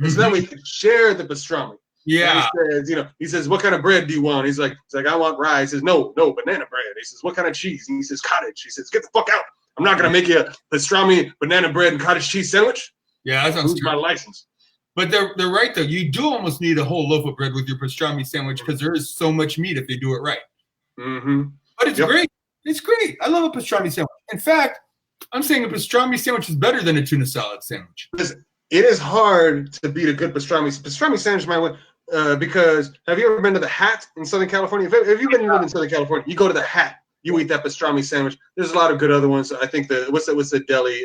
[SPEAKER 1] Mm-hmm. So that way he can share the pastrami.
[SPEAKER 2] Yeah.
[SPEAKER 1] And he says, "What kind of bread do you want?" He's like, "I want rye." He says, "No, banana bread." He says, "What kind of cheese?" And he says, "Cottage." He says, "Get the fuck out! I'm not gonna make you a pastrami, banana bread, and cottage cheese sandwich."
[SPEAKER 2] Yeah, that sounds
[SPEAKER 1] Lose my license.
[SPEAKER 2] But they're right though. You do almost need a whole loaf of bread with your pastrami sandwich because there is so much meat if they do it right.
[SPEAKER 1] Mm-hmm.
[SPEAKER 2] But it's great. It's great. I love a pastrami sandwich. In fact, I'm saying a pastrami sandwich is better than a tuna salad sandwich.
[SPEAKER 1] Listen, it is hard to beat a good pastrami sandwich, my way. Because have you ever been to the Hat in Southern California? If you've been in Southern California, you go to the Hat, you eat that pastrami sandwich. There's a lot of good other ones. I think what's the deli?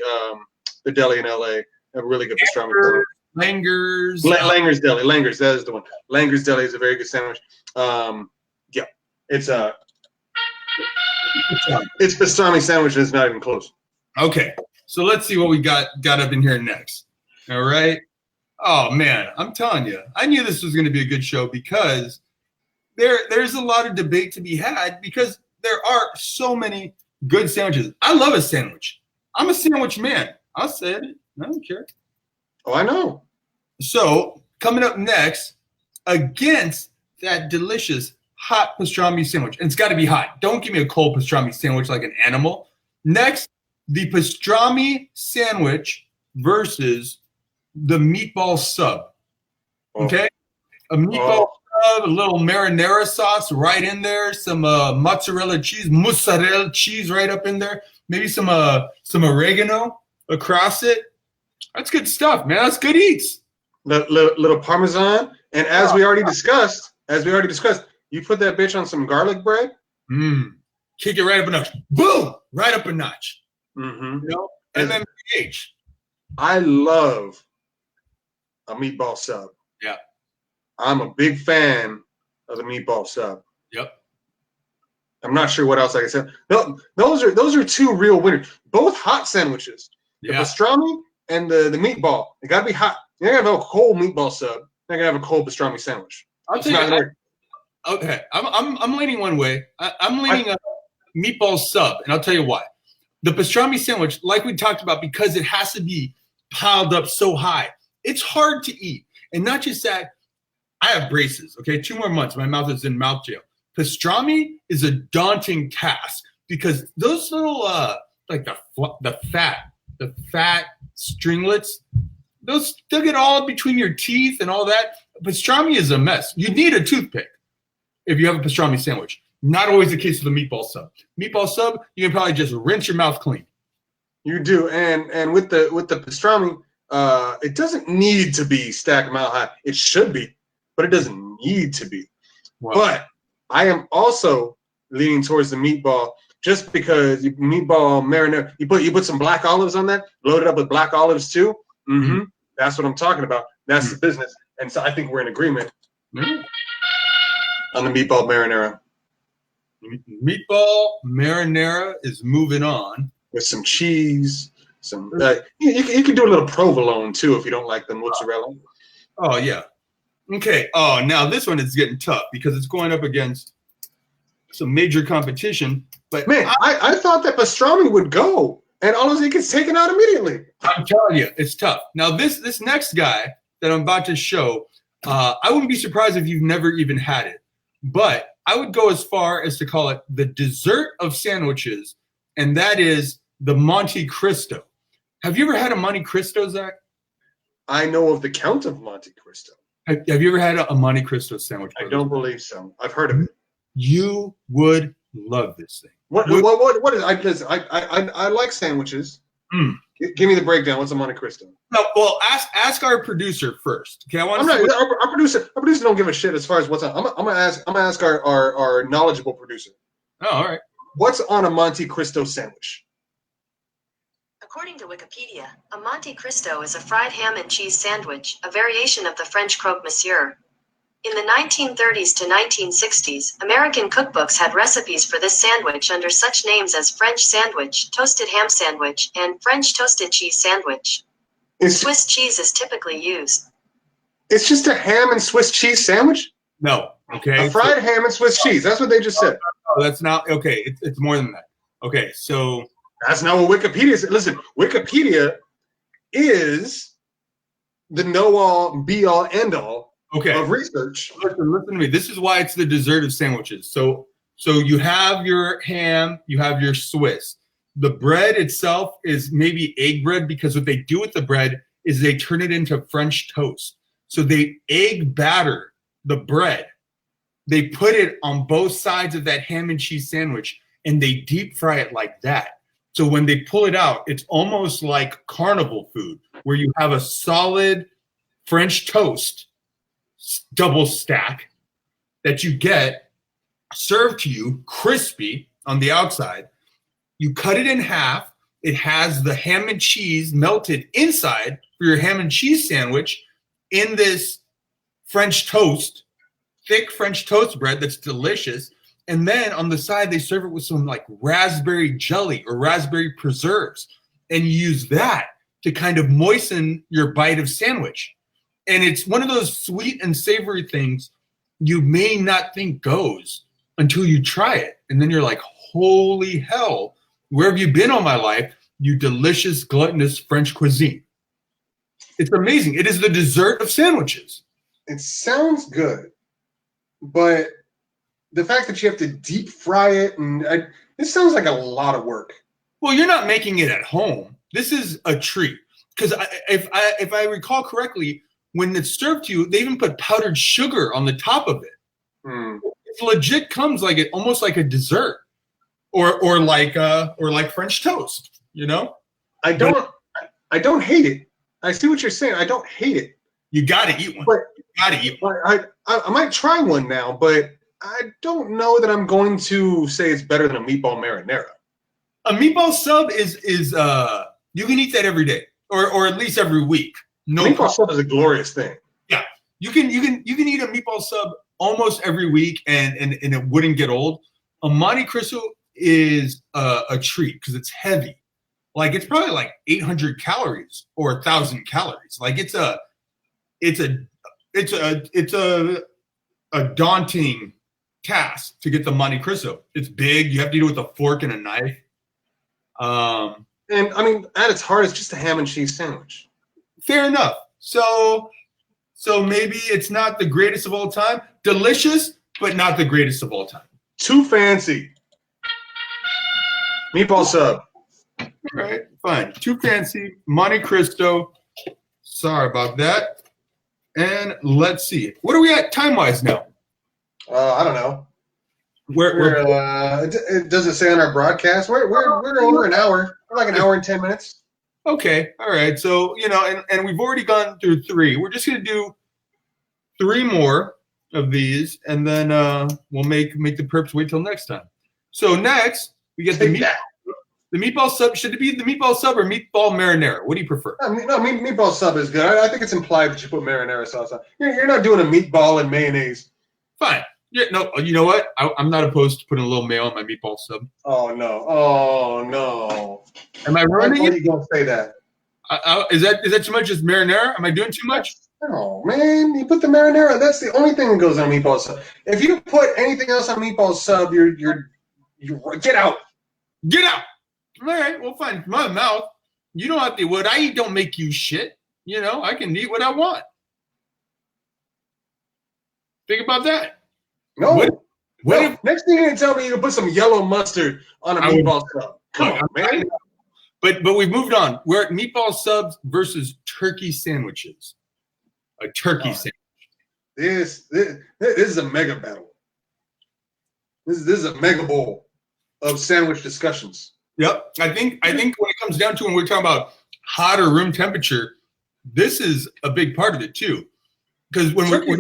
[SPEAKER 1] The deli in LA have a really good pastrami sandwich.
[SPEAKER 2] Langer's
[SPEAKER 1] Deli. Langer's, that is the one. Langer's Deli is a very good sandwich. Yeah, it's pastrami sandwich and it's not even close.
[SPEAKER 2] Okay, so let's see what we got up in here next. All right. Oh man, I'm telling you, I knew this was going to be a good show because there's a lot of debate to be had because there are so many good sandwiches. I love a sandwich. I'm a sandwich man. I'll say it. I don't care.
[SPEAKER 1] Oh, I know.
[SPEAKER 2] So coming up next, against that delicious hot pastrami sandwich, and it's got to be hot. Don't give me a cold pastrami sandwich like an animal. Next, the pastrami sandwich versus the meatball sub. Okay? A meatball sub, a little marinara sauce right in there, some mozzarella cheese right up in there, maybe some oregano across it. That's good stuff, man. That's good eats.
[SPEAKER 1] Little Parmesan. And as we already discussed, you put that bitch on some garlic bread.
[SPEAKER 2] Kick it right up a notch. Boom! Right up a notch.
[SPEAKER 1] Mm-hmm.
[SPEAKER 2] You know? MMPH.
[SPEAKER 1] I love a meatball sub.
[SPEAKER 2] Yeah.
[SPEAKER 1] I'm a big fan of the meatball sub.
[SPEAKER 2] Yep.
[SPEAKER 1] I'm not sure what else I can say. No, those are two real winners. Both hot sandwiches. The pastrami and the meatball. They gotta be hot. You're gonna have a cold meatball sub. You're gonna have a cold pastrami sandwich.
[SPEAKER 2] I'll tell you. Okay, I'm leaning one way. I'm leaning a meatball sub, and I'll tell you why. The pastrami sandwich, like we talked about, because it has to be piled up so high, it's hard to eat. And not just that, I have braces. Okay, 2 more months, my mouth is in mouth jail. Pastrami is a daunting task because those little like the fat stringlets, those still get all between your teeth and all that. Pastrami is a mess. You need a toothpick if you have a pastrami sandwich. Not always the case with a meatball sub. Meatball sub, you can probably just rinse your mouth clean.
[SPEAKER 1] You do, and with the pastrami, it doesn't need to be stacked mile high. It should be, but it doesn't need to be. Wow. But I am also leaning towards the meatball just because meatball marinara. You put some black olives on that, load it up with black olives too. Mm-hmm. That's what I'm talking about. That's the business. And so I think we're in agreement on the meatball marinara.
[SPEAKER 2] Meatball marinara is moving on
[SPEAKER 1] with some cheese. Some you can do a little provolone too if you don't like the mozzarella.
[SPEAKER 2] Oh yeah. Okay. Oh, now this one is getting tough because it's going up against some major competition. But
[SPEAKER 1] man, I thought that pastrami would go, and all of a sudden it gets taken out immediately.
[SPEAKER 2] I'm telling you, it's tough. Now this next guy that I'm about to show, I wouldn't be surprised if you've never even had it, but I would go as far as to call it the dessert of sandwiches, and that is the Monte Cristo. Have you ever had a Monte Cristo, Zach?
[SPEAKER 1] I know of the Count of Monte Cristo.
[SPEAKER 2] Have you ever had a Monte Cristo sandwich?
[SPEAKER 1] I don't believe so. I've heard of it.
[SPEAKER 2] You would love this thing.
[SPEAKER 1] What is? I like sandwiches. Give me the breakdown. What's a Monte Cristo?
[SPEAKER 2] No, well, ask our producer first. Okay,
[SPEAKER 1] our producer don't give a shit as far as what's on. I'm gonna ask our knowledgeable producer.
[SPEAKER 2] Oh, all right.
[SPEAKER 1] What's on a Monte Cristo sandwich?
[SPEAKER 3] According to Wikipedia, a Monte Cristo is a fried ham and cheese sandwich, a variation of the French croque monsieur. In the 1930s to 1960s, American cookbooks had recipes for this sandwich under such names as French sandwich, toasted ham sandwich, and French toasted cheese sandwich. Swiss cheese is typically used.
[SPEAKER 1] It's just a ham and Swiss cheese sandwich?
[SPEAKER 2] No. Okay.
[SPEAKER 1] A fried ham and Swiss cheese. That's what they just said.
[SPEAKER 2] No, that's not. Okay, it's more than that. Okay, so.
[SPEAKER 1] That's not what Wikipedia said. Listen, Wikipedia is the know-all, be-all, end-all of research.
[SPEAKER 2] Listen to me. This is why it's the dessert of sandwiches. So you have your ham, you have your Swiss. The bread itself is maybe egg bread because what they do with the bread is they turn it into French toast. So they egg batter the bread. They put it on both sides of that ham and cheese sandwich, and they deep fry it like that. So when they pull it out, it's almost like carnival food where you have a solid French toast double stack that you get served to you crispy on the outside. You cut it in half. It has the ham and cheese melted inside for your ham and cheese sandwich in this French toast, thick French toast bread that's delicious. And then on the side, they serve it with some like raspberry jelly or raspberry preserves. And you use that to kind of moisten your bite of sandwich. And it's one of those sweet and savory things you may not think goes until you try it. And then you're like, holy hell, where have you been all my life? You delicious, gluttonous French cuisine. It's amazing. It is the dessert of sandwiches.
[SPEAKER 1] It sounds good, but the fact that you have to deep fry it, it sounds like a lot of work.
[SPEAKER 2] Well, you're not making it at home. This is a treat. Because if I recall correctly, when it's served to you, they even put powdered sugar on the top of it. It legit comes like almost like a dessert, or like French toast. You know,
[SPEAKER 1] I don't hate it. I see what you're saying. I don't hate it.
[SPEAKER 2] You got to eat one.
[SPEAKER 1] But
[SPEAKER 2] you got to eat one.
[SPEAKER 1] I might try one now, but I don't know that I'm going to say it's better than a meatball marinara.
[SPEAKER 2] A meatball sub is you can eat that every day or at least every week. No
[SPEAKER 1] meatball
[SPEAKER 2] problem.
[SPEAKER 1] sub is a glorious thing.
[SPEAKER 2] Yeah, you can eat a meatball sub almost every week and it wouldn't get old. A Monte Cristo is a treat because it's heavy. Like it's probably like 800 calories or 1,000 calories. Like it's a daunting task to get the Monte Cristo. It's big. You have to do it with a fork and a knife.
[SPEAKER 1] And I mean, at its heart, it's just a ham and cheese sandwich.
[SPEAKER 2] Fair enough. So maybe it's not the greatest of all time. Delicious, but not the greatest of all time.
[SPEAKER 1] Too fancy. Meatball sub.
[SPEAKER 2] All right, fine. Too fancy. Monte Cristo. Sorry about that. And let's see. What are we at time-wise now?
[SPEAKER 1] I don't know.
[SPEAKER 2] We're
[SPEAKER 1] does it say on our broadcast? We're over an hour. We're like an hour and 10 minutes.
[SPEAKER 2] Okay. All right. So, and we've already gone through 3. We're just going to do 3 more of these, and then we'll make the perps wait till next time. So next, we get the meatball sub. Should it be the meatball sub or meatball marinara? What do you prefer?
[SPEAKER 1] Meatball sub is good. I think it's implied that you put marinara sauce on. You're not doing a meatball and mayonnaise.
[SPEAKER 2] Fine. Yeah, no, you know what? I'm not opposed to putting a little mayo on my meatball sub.
[SPEAKER 1] Oh no!
[SPEAKER 2] Am I ruining it?
[SPEAKER 1] Why are you gonna say that?
[SPEAKER 2] Is that too much? Just marinara? Am I doing too much?
[SPEAKER 1] No, man. You put the marinara. That's the only thing that goes on a meatball sub. If you put anything else on meatball sub, you get out.
[SPEAKER 2] Get out. All right. Well, fine. My mouth. You don't have to. What I eat don't make you shit. I can eat what I want. Think about that.
[SPEAKER 1] No.
[SPEAKER 2] What if,
[SPEAKER 1] next thing you're gonna tell me you can put some yellow mustard on a meatball sub? Come on, man.
[SPEAKER 2] But we've moved on. We're at meatball subs versus turkey sandwiches. A turkey sandwich.
[SPEAKER 1] This is a mega battle. This is a mega bowl of sandwich discussions.
[SPEAKER 2] Yep. I think when it comes down to when we're talking about hot or room temperature, this is a big part of it too. Because when we're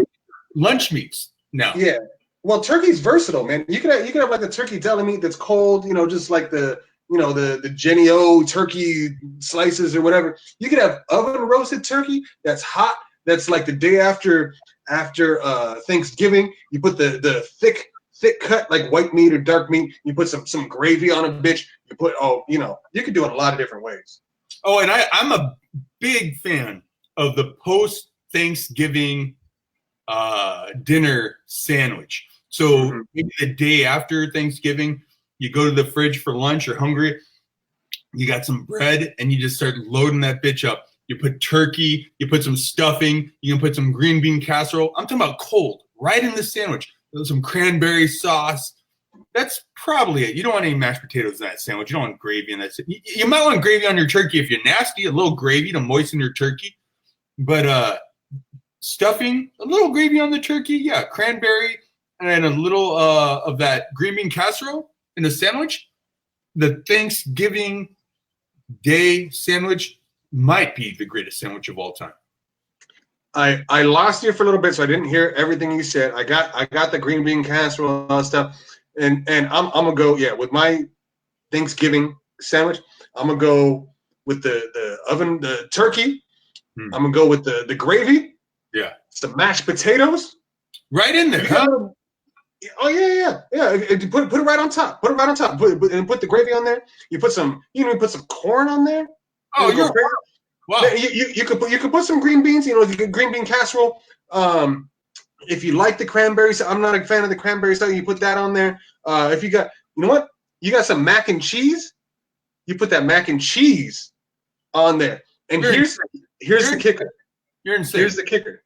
[SPEAKER 2] lunch meats now.
[SPEAKER 1] Yeah. Well, turkey's versatile, man. You could have like a turkey deli meat that's cold, just like the Jenny O turkey slices or whatever. You could have oven roasted turkey that's hot. That's like the day after Thanksgiving. You put the thick cut like white meat or dark meat. You put some gravy on a bitch. You put you could do it a lot of different ways.
[SPEAKER 2] Oh, and I'm a big fan of the post Thanksgiving dinner sandwich. So maybe the day after Thanksgiving, you go to the fridge for lunch, you're hungry, you got some bread, and you just start loading that bitch up. You put turkey, you put some stuffing, you can put some green bean casserole. I'm talking about cold, right in the sandwich. Some cranberry sauce. That's probably it. You don't want any mashed potatoes in that sandwich. You don't want gravy in that. You might want gravy on your turkey if you're nasty, a little gravy to moisten your turkey. But stuffing, a little gravy on the turkey, yeah, cranberry, and a little of that green bean casserole in the sandwich. The Thanksgiving Day sandwich might be the greatest sandwich of all time.
[SPEAKER 1] I lost you for a little bit, so I didn't hear everything you said. I got the green bean casserole and all that stuff, and I'm gonna go with my Thanksgiving sandwich. I'm gonna go with the turkey. I'm gonna go with the gravy.
[SPEAKER 2] Yeah,
[SPEAKER 1] some mashed potatoes.
[SPEAKER 2] Right in there, huh?
[SPEAKER 1] Oh yeah. Put it right on top. Put it right on top. Put the gravy on there. You put some corn on there.
[SPEAKER 2] Oh, you're wow.
[SPEAKER 1] You could put some green beans. Green bean casserole. If you like the cranberry, I'm not a fan of the cranberry stuff. You put that on there. If you got, you got some mac and cheese. You put that mac and cheese on there. And here's the kicker.
[SPEAKER 2] You're insane.
[SPEAKER 1] Here's the kicker.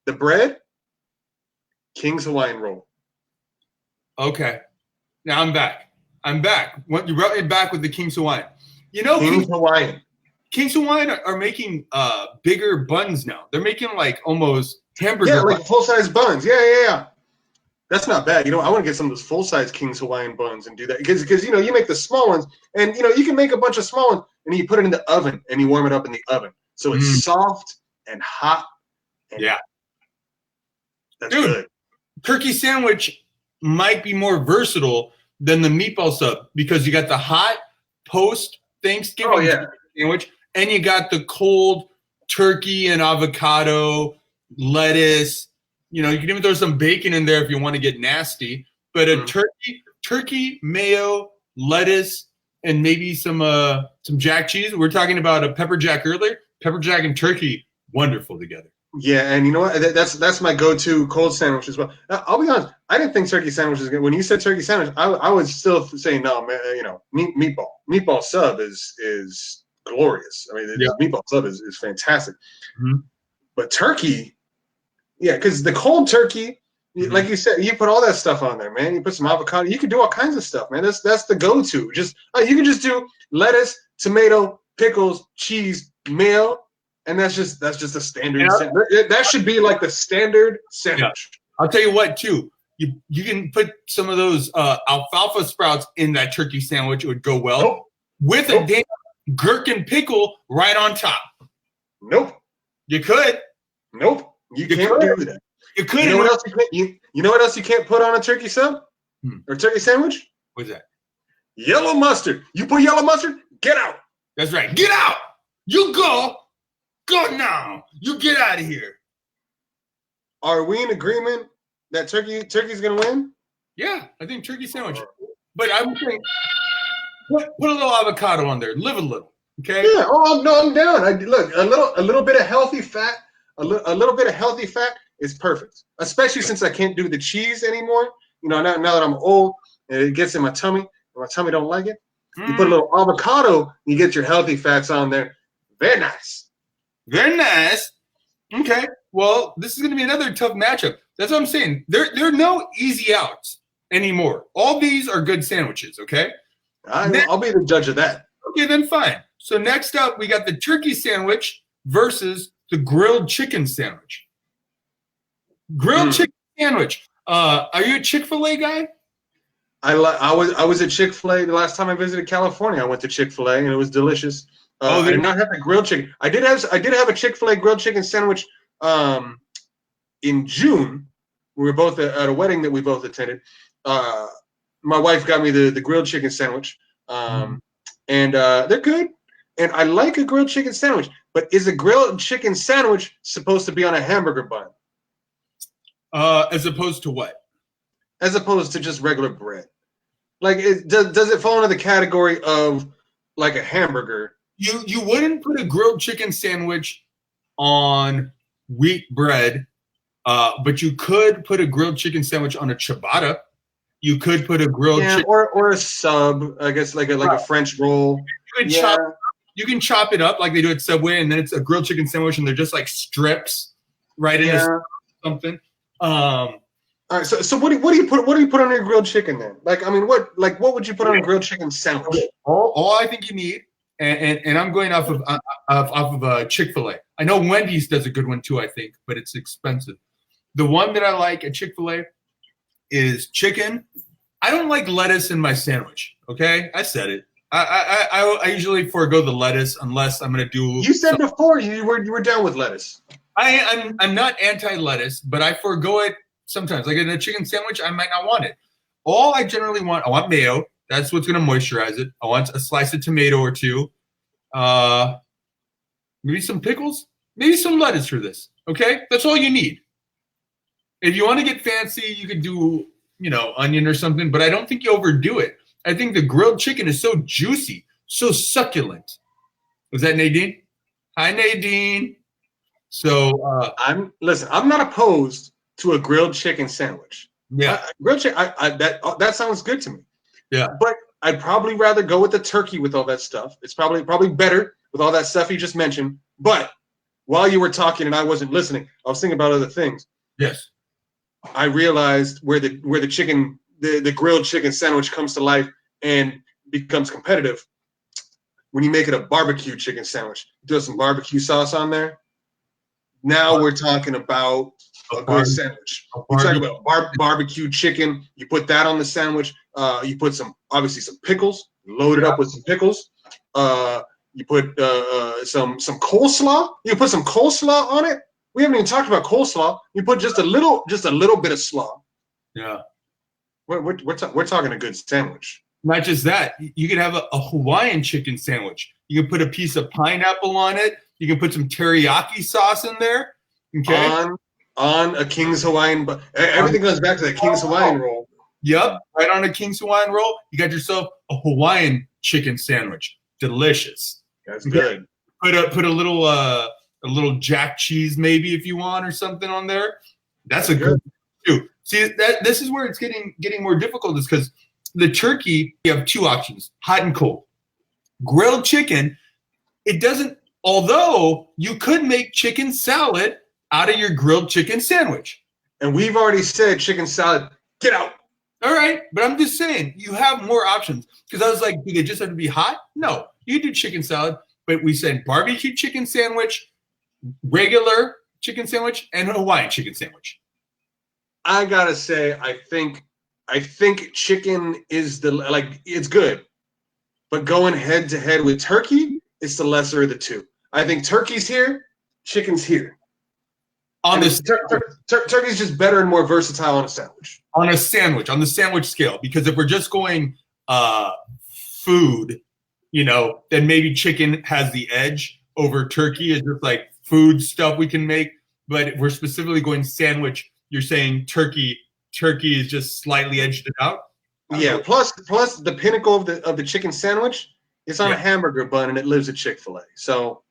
[SPEAKER 1] The bread, King's Hawaiian roll.
[SPEAKER 2] Okay. Now I'm back. You brought me back with the King's Hawaiian.
[SPEAKER 1] King's Hawaiian.
[SPEAKER 2] King's Hawaiian are making bigger buns now. They're making like almost hamburger.
[SPEAKER 1] Yeah, like full-size buns. Yeah. That's not bad. I want to get some of those full-size King's Hawaiian buns and do that because you make the small ones and you can make a bunch of small ones and you put it in the oven and you warm it up in the oven. So it's soft and hot. And
[SPEAKER 2] yeah.
[SPEAKER 1] That's
[SPEAKER 2] Dude,
[SPEAKER 1] good.
[SPEAKER 2] Turkey sandwich might be more versatile than the meatball sub because you got the hot post Thanksgiving sandwich and you got the cold turkey and avocado, lettuce. You know, you can even throw some bacon in there if you want to get nasty. But a turkey, mayo, lettuce, and maybe some jack cheese. We're talking about a pepper jack earlier. Pepper jack and turkey, wonderful together.
[SPEAKER 1] Yeah, and you know what? That's my go-to cold sandwich as well. I'll be honest. I didn't think turkey sandwich was good. When you said turkey sandwich, I was still saying no, man. You know, meatball sub is glorious. I mean, the meatball sub is fantastic.
[SPEAKER 2] Mm-hmm.
[SPEAKER 1] But turkey, yeah, because the cold turkey, like you said, you put all that stuff on there, man. You put some avocado. You can do all kinds of stuff, man. That's the go-to. Just you can just do lettuce, tomato, pickles, cheese, mayo. And that's just a standard. That should be like the standard sandwich.
[SPEAKER 2] Yeah. I'll tell you what, too. You can put some of those alfalfa sprouts in that turkey sandwich. It would go well with a damn gherkin pickle right on top.
[SPEAKER 1] Nope.
[SPEAKER 2] You could.
[SPEAKER 1] Nope. You can't do that.
[SPEAKER 2] You could.
[SPEAKER 1] You know what else you know what else you can't put on a turkey sub or turkey sandwich?
[SPEAKER 2] What's that?
[SPEAKER 1] Yellow mustard. You put yellow mustard? Get out.
[SPEAKER 2] That's right. Get out. You go. Go now. You get out of here.
[SPEAKER 1] Are we in agreement that turkey's going to win?
[SPEAKER 2] Yeah, I think turkey sandwich. But I'm saying put a little avocado on there. Live a little. Okay?
[SPEAKER 1] Yeah. Oh, no, I'm down. Look, a little bit of healthy fat. A little bit of healthy fat is perfect. Especially since I can't do the cheese anymore. You know, now that I'm old, it gets in my tummy. My tummy don't like it. You put a little avocado, you get your healthy fats on there. Very nice.
[SPEAKER 2] Very nice. Okay. Well, this is going to be another tough matchup. That's what I'm saying. There are no easy outs anymore. All these are good sandwiches, okay?
[SPEAKER 1] I'll be the judge of that.
[SPEAKER 2] Okay, then fine. So next up, we got the turkey sandwich versus the grilled chicken sandwich. Grilled chicken sandwich. Are you a Chick-fil-A guy?
[SPEAKER 1] I was at Chick-fil-A the last time I visited California. I went to Chick-fil-A and it was delicious. I did not have the grilled chicken. I did have a Chick-fil-A grilled chicken sandwich in June. We were both at a wedding that we both attended. My wife got me the grilled chicken sandwich, and they're good. And I like a grilled chicken sandwich, but is a grilled chicken sandwich supposed to be on a hamburger bun?
[SPEAKER 2] As opposed to what?
[SPEAKER 1] As opposed to just regular bread. Like, does it fall into the category of like a hamburger?
[SPEAKER 2] You wouldn't put a grilled chicken sandwich on wheat bread, but you could put a grilled chicken sandwich on a ciabatta. You could put a grilled chicken
[SPEAKER 1] or a sub, I guess, like a French roll.
[SPEAKER 2] You can chop it up like they do at Subway, and then it's a grilled chicken sandwich, and they're just like strips right in something. All
[SPEAKER 1] right, so what do you put on your grilled chicken then? Like, I mean, what would you put on a grilled chicken sandwich?
[SPEAKER 2] All I think you need. And I'm going off of Chick-fil-A. I know Wendy's does a good one too, I think, but it's expensive. The one that I like at Chick-fil-A is chicken. I don't like lettuce in my sandwich. Okay, I said it. I usually forego the lettuce unless I'm going to do.
[SPEAKER 1] You said before you were down with lettuce.
[SPEAKER 2] I'm not anti-lettuce, but I forego it sometimes. Like in a chicken sandwich, I might not want it. All I generally want, I want mayo. That's what's going to moisturize it. I want a slice of tomato or two. Maybe some pickles. Maybe some lettuce for this. Okay? That's all you need. If you want to get fancy, you could do, onion or something. But I don't think you overdo it. I think the grilled chicken is so juicy, so succulent. Was that Nadine? Hi, Nadine. So
[SPEAKER 1] I'm not opposed to a grilled chicken sandwich.
[SPEAKER 2] Yeah.
[SPEAKER 1] Grilled chicken, that sounds good to me.
[SPEAKER 2] Yeah,
[SPEAKER 1] but I'd probably rather go with the turkey with all that stuff. It's probably better with all that stuff you just mentioned. But while you were talking and I wasn't listening, I was thinking about other things.
[SPEAKER 2] Yes,
[SPEAKER 1] I realized where the grilled chicken sandwich comes to life and becomes competitive when you make it a barbecue chicken sandwich. Throw some barbecue sauce on there. Now we're talking about a good sandwich. We're talking about barbecue chicken. You put that on the sandwich. You put obviously some pickles. Load it up with some pickles. You put some coleslaw. You put some coleslaw on it. We haven't even talked about coleslaw. You put just a little bit of slaw.
[SPEAKER 2] Yeah.
[SPEAKER 1] We're talking a good sandwich.
[SPEAKER 2] Not just that, you can have a Hawaiian chicken sandwich. You can put a piece of pineapple on it. You can put some teriyaki sauce in there. Okay.
[SPEAKER 1] On a King's Hawaiian, but everything goes back to that King's Hawaiian roll.
[SPEAKER 2] Yep, right on a King's Hawaiian roll. You got yourself a Hawaiian chicken sandwich. Delicious.
[SPEAKER 1] That's good.
[SPEAKER 2] Put a little jack cheese maybe if you want or something on there. That's a good too. See this is where it's getting more difficult is because the turkey, you have two options, hot and cold. Grilled chicken, it doesn't, although you could make chicken salad out of your grilled chicken sandwich.
[SPEAKER 1] And we've already said chicken salad, get out.
[SPEAKER 2] All right, but I'm just saying, you have more options. Because I was like, do they just have to be hot? No, you do chicken salad, but we said barbecue chicken sandwich, regular chicken sandwich, and Hawaiian chicken sandwich.
[SPEAKER 1] I gotta say, I think chicken is it's good, but going head to head with turkey, it's the lesser of the two. I think turkey's here, chicken's here. On this, turkey's just better and more versatile on a sandwich.
[SPEAKER 2] On the sandwich scale, because if we're just going food, then maybe chicken has the edge over turkey. It's just like food stuff we can make. But if we're specifically going sandwich, you're saying turkey is just slightly edged it out.
[SPEAKER 1] Yeah. Plus the pinnacle of the chicken sandwich is on a hamburger bun, and it lives at Chick-fil-A. So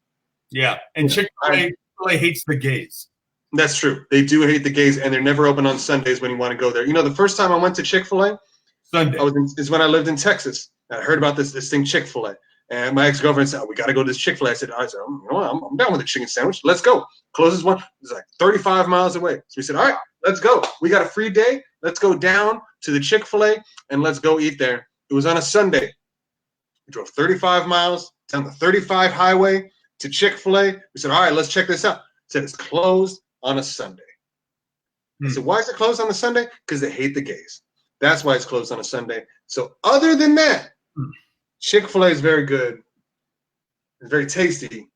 [SPEAKER 2] yeah, and Chick-fil-A hates the gays.
[SPEAKER 1] That's true. They do hate the gays, and they're never open on Sundays when you want to go there. The first time I went to Chick-fil-A,
[SPEAKER 2] Sunday,
[SPEAKER 1] is when I lived in Texas. I heard about this thing Chick-fil-A, and my ex-girlfriend said, "Oh, we got to go to this Chick-fil-A." I said, I'm down with a chicken sandwich. Let's go. Closest one is like 35 miles away. So we said, all right, let's go. We got a free day. Let's go down to the Chick-fil-A and let's go eat there. It was on a Sunday. We drove 35 miles down the 35 highway to Chick-fil-A. We said, all right, let's check this out. It said it's closed on a Sunday. I said, why is it closed on a Sunday? Because they hate the gays. That's why it's closed on a Sunday. So other than that, Chick-fil-A is very good. It's very tasty. And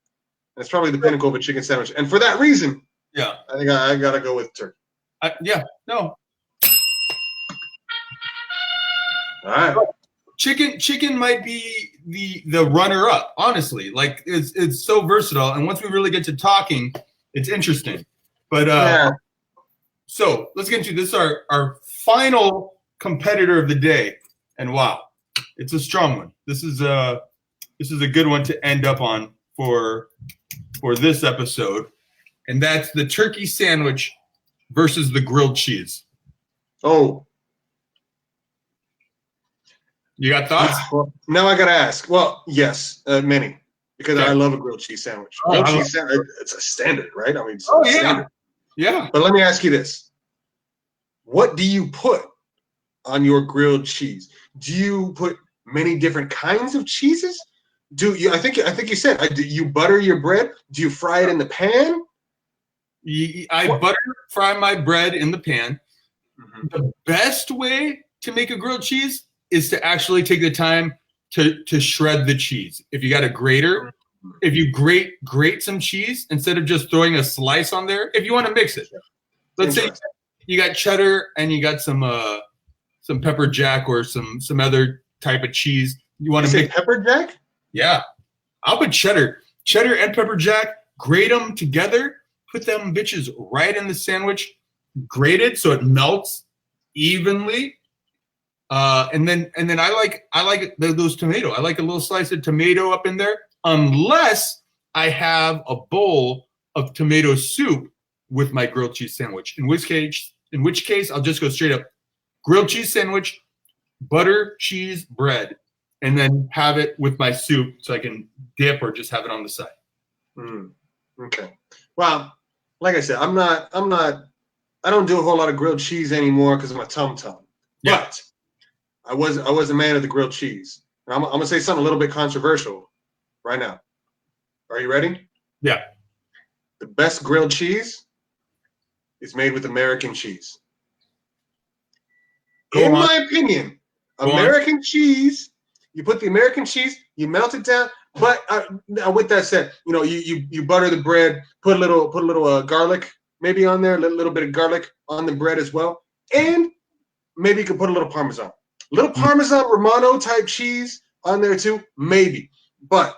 [SPEAKER 1] it's probably the pinnacle of a chicken sandwich. And for that reason, I think I got to go with turkey.
[SPEAKER 2] No.
[SPEAKER 1] All right.
[SPEAKER 2] Chicken might be the runner up, honestly. Like it's so versatile. And once we really get to talking, it's interesting. But so let's get into this. Is our final competitor of the day. And wow, it's a strong one. This is a good one to end up on for this episode. And that's the turkey sandwich versus the grilled cheese.
[SPEAKER 1] Oh.
[SPEAKER 2] You got thoughts?
[SPEAKER 1] Well, now I got to ask. Well, yes, many. Because I love a grilled cheese sandwich. Grilled cheese sandwich, it's a standard, right? I mean, it's standard.
[SPEAKER 2] Yeah.
[SPEAKER 1] But let me ask you this. What do you put on your grilled cheese? Do you put many different kinds of cheeses? I think you said, do you butter your bread? Do you fry it in the pan?
[SPEAKER 2] I butter fry my bread in the pan. Mm-hmm. The best way to make a grilled cheese is to actually take the time to shred the cheese. If you got a grater, if you grate some cheese instead of just throwing a slice on there, if you want to mix it. Let's say you got cheddar and you got some pepper jack or some other type of cheese. You want to mix
[SPEAKER 1] pepper jack?
[SPEAKER 2] Yeah. I'll put cheddar and pepper jack, grate them together, put them bitches right in the sandwich, grate it so it melts evenly. And then I like those tomato. I like a little slice of tomato up in there, unless I have a bowl of tomato soup with my grilled cheese sandwich. In which case I'll just go straight up grilled cheese sandwich, butter, cheese, bread, and then have it with my soup so I can dip or just have it on the side.
[SPEAKER 1] Okay. Well, like I said, I don't do a whole lot of grilled cheese anymore because of my tum-tum. Yeah. But I was a man of the grilled cheese. And I'm gonna say something a little bit controversial right now. Are you ready?
[SPEAKER 2] Yeah.
[SPEAKER 1] The best grilled cheese is made with American cheese. In my opinion, American cheese, you put the American cheese you melt it down. But now with that said, you butter the bread, put a little garlic maybe on there, a little bit of garlic on the bread as well, and maybe you could put a little Parmesan. A little Parmesan Romano type cheese on there too, maybe. But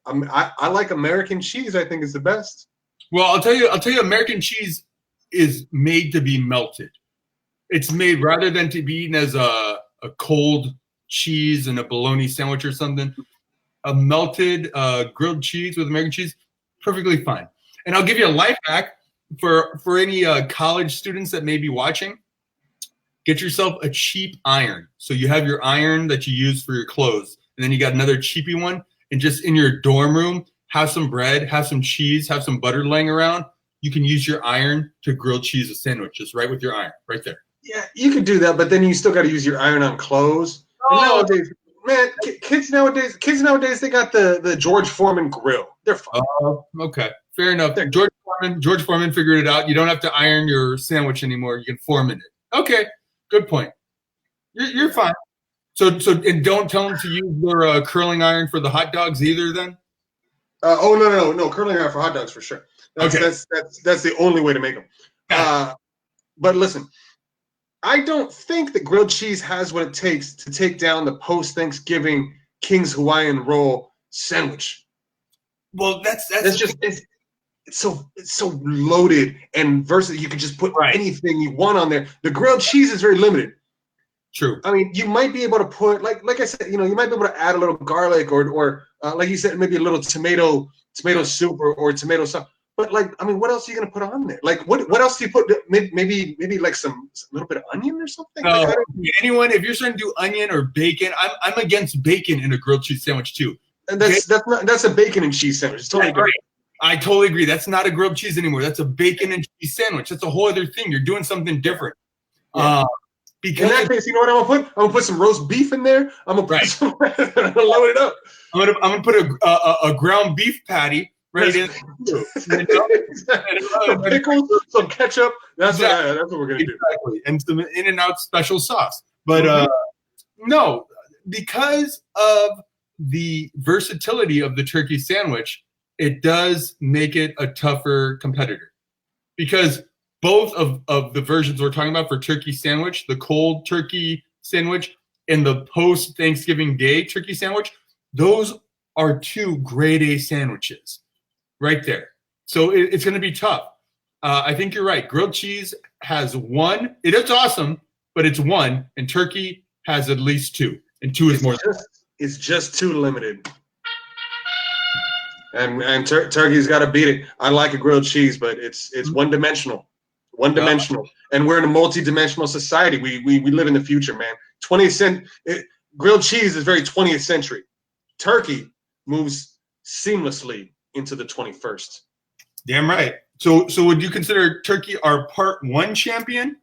[SPEAKER 1] I like American cheese. I think is the best.
[SPEAKER 2] Well, I'll tell you, American cheese is made to be melted. It's made rather than to be eaten as a cold cheese in a bologna sandwich or something. A melted grilled cheese with American cheese, perfectly fine. And I'll give you a life hack for any college students that may be watching. Get yourself a cheap iron. So you have your iron that you use for your clothes, and then you got another cheapy one. And just in your dorm room, have some bread, have some cheese, have some butter laying around. You can use your iron to grill cheese a sandwich, just right with your iron, right there.
[SPEAKER 1] Yeah, you could do that, but then you still got to use your iron on clothes. And nowadays, man, kids nowadays, they got the George Foreman grill. They're fine.
[SPEAKER 2] Okay, fair enough. George Foreman figured it out. You don't have to iron your sandwich anymore. You can form in it. Okay, good point. You're fine. So and don't tell them to use their curling iron for the hot dogs either. Then.
[SPEAKER 1] No, curling iron for hot dogs for sure. That's the only way to make them. But listen, I don't think that grilled cheese has what it takes to take down the post-Thanksgiving King's Hawaiian Roll sandwich.
[SPEAKER 2] Well, that's
[SPEAKER 1] just it's so loaded and versatile. You can just put anything you want on there. The grilled cheese is very limited.
[SPEAKER 2] True.
[SPEAKER 1] I mean, you might be able to put like I said, you might be able to add a little garlic or like you said, maybe a little tomato soup or tomato sauce. But what else are you gonna put on there? Like, what else do you put? Maybe like a little bit of onion or something.
[SPEAKER 2] Anyone, if you're starting to do onion or bacon, I'm against bacon in a grilled cheese sandwich too.
[SPEAKER 1] And that's a bacon and cheese sandwich. It's totally different.
[SPEAKER 2] I totally agree. That's not a grilled cheese anymore. That's a bacon and cheese sandwich. That's a whole other thing. You're doing something different.
[SPEAKER 1] Yeah. Because in that case, you know what I'm gonna put? I'm gonna put some roast beef in there. I'm gonna put some, I'm gonna load it up.
[SPEAKER 2] I'm gonna put a ground beef patty right in.
[SPEAKER 1] Some pickles, some ketchup. That's what we're gonna do.
[SPEAKER 2] Exactly, and some In-N-Out special sauce. But no, because of the versatility of the turkey sandwich, it does make it a tougher competitor. Because both of the versions we're talking about for turkey sandwich, the cold turkey sandwich and the post-Thanksgiving Day turkey sandwich, those are two grade A sandwiches right there. So it's going to be tough. I think you're right. Grilled cheese has one. It is awesome, but it's one. And turkey has at least two. And two is more.
[SPEAKER 1] It's just too limited. And turkey's got to beat it. I like a grilled cheese, but it's one-dimensional. One-dimensional. And we're in a multi-dimensional society. We live in the future, man. Grilled cheese is very 20th century. Turkey moves seamlessly into the 21st.
[SPEAKER 2] Damn right. So would you consider turkey our part one champion?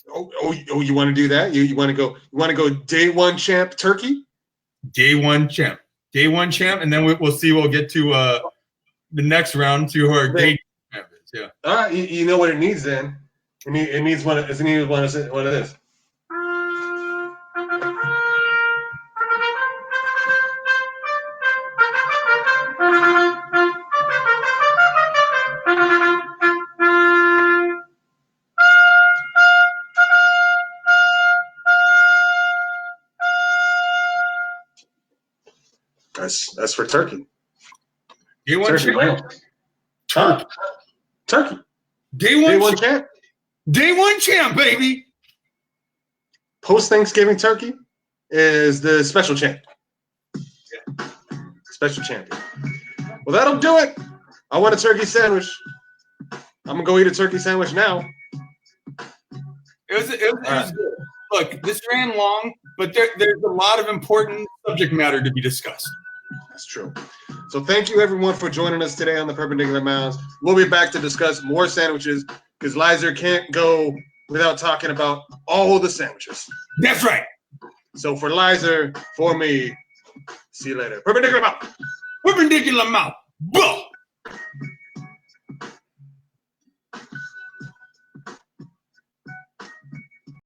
[SPEAKER 1] Oh, you want to do that? You want to go day one champ turkey?
[SPEAKER 2] Day one champ, and then we'll see. We'll get to the next round to our day champ is. Yeah.
[SPEAKER 1] You know what it needs then? It needs one of this. That's for turkey.
[SPEAKER 2] Day one champ.
[SPEAKER 1] Turkey.
[SPEAKER 2] Day one champ. Day one champ, baby.
[SPEAKER 1] Post-Thanksgiving turkey is the special champ. Yeah. Special champion. Well, that'll do it. I want a turkey sandwich. I'm gonna go eat a turkey sandwich now.
[SPEAKER 2] It was good. Look, this ran long, but there's a lot of important subject matter to be discussed.
[SPEAKER 1] That's true. So thank you, everyone, for joining us today on the Perpendicular Mounds. We'll be back to discuss more sandwiches because Lizer can't go without talking about all the sandwiches.
[SPEAKER 2] That's right.
[SPEAKER 1] So for Lizer, for me, see you later. Perpendicular Mouth.
[SPEAKER 2] Perpendicular Mouth. Boom.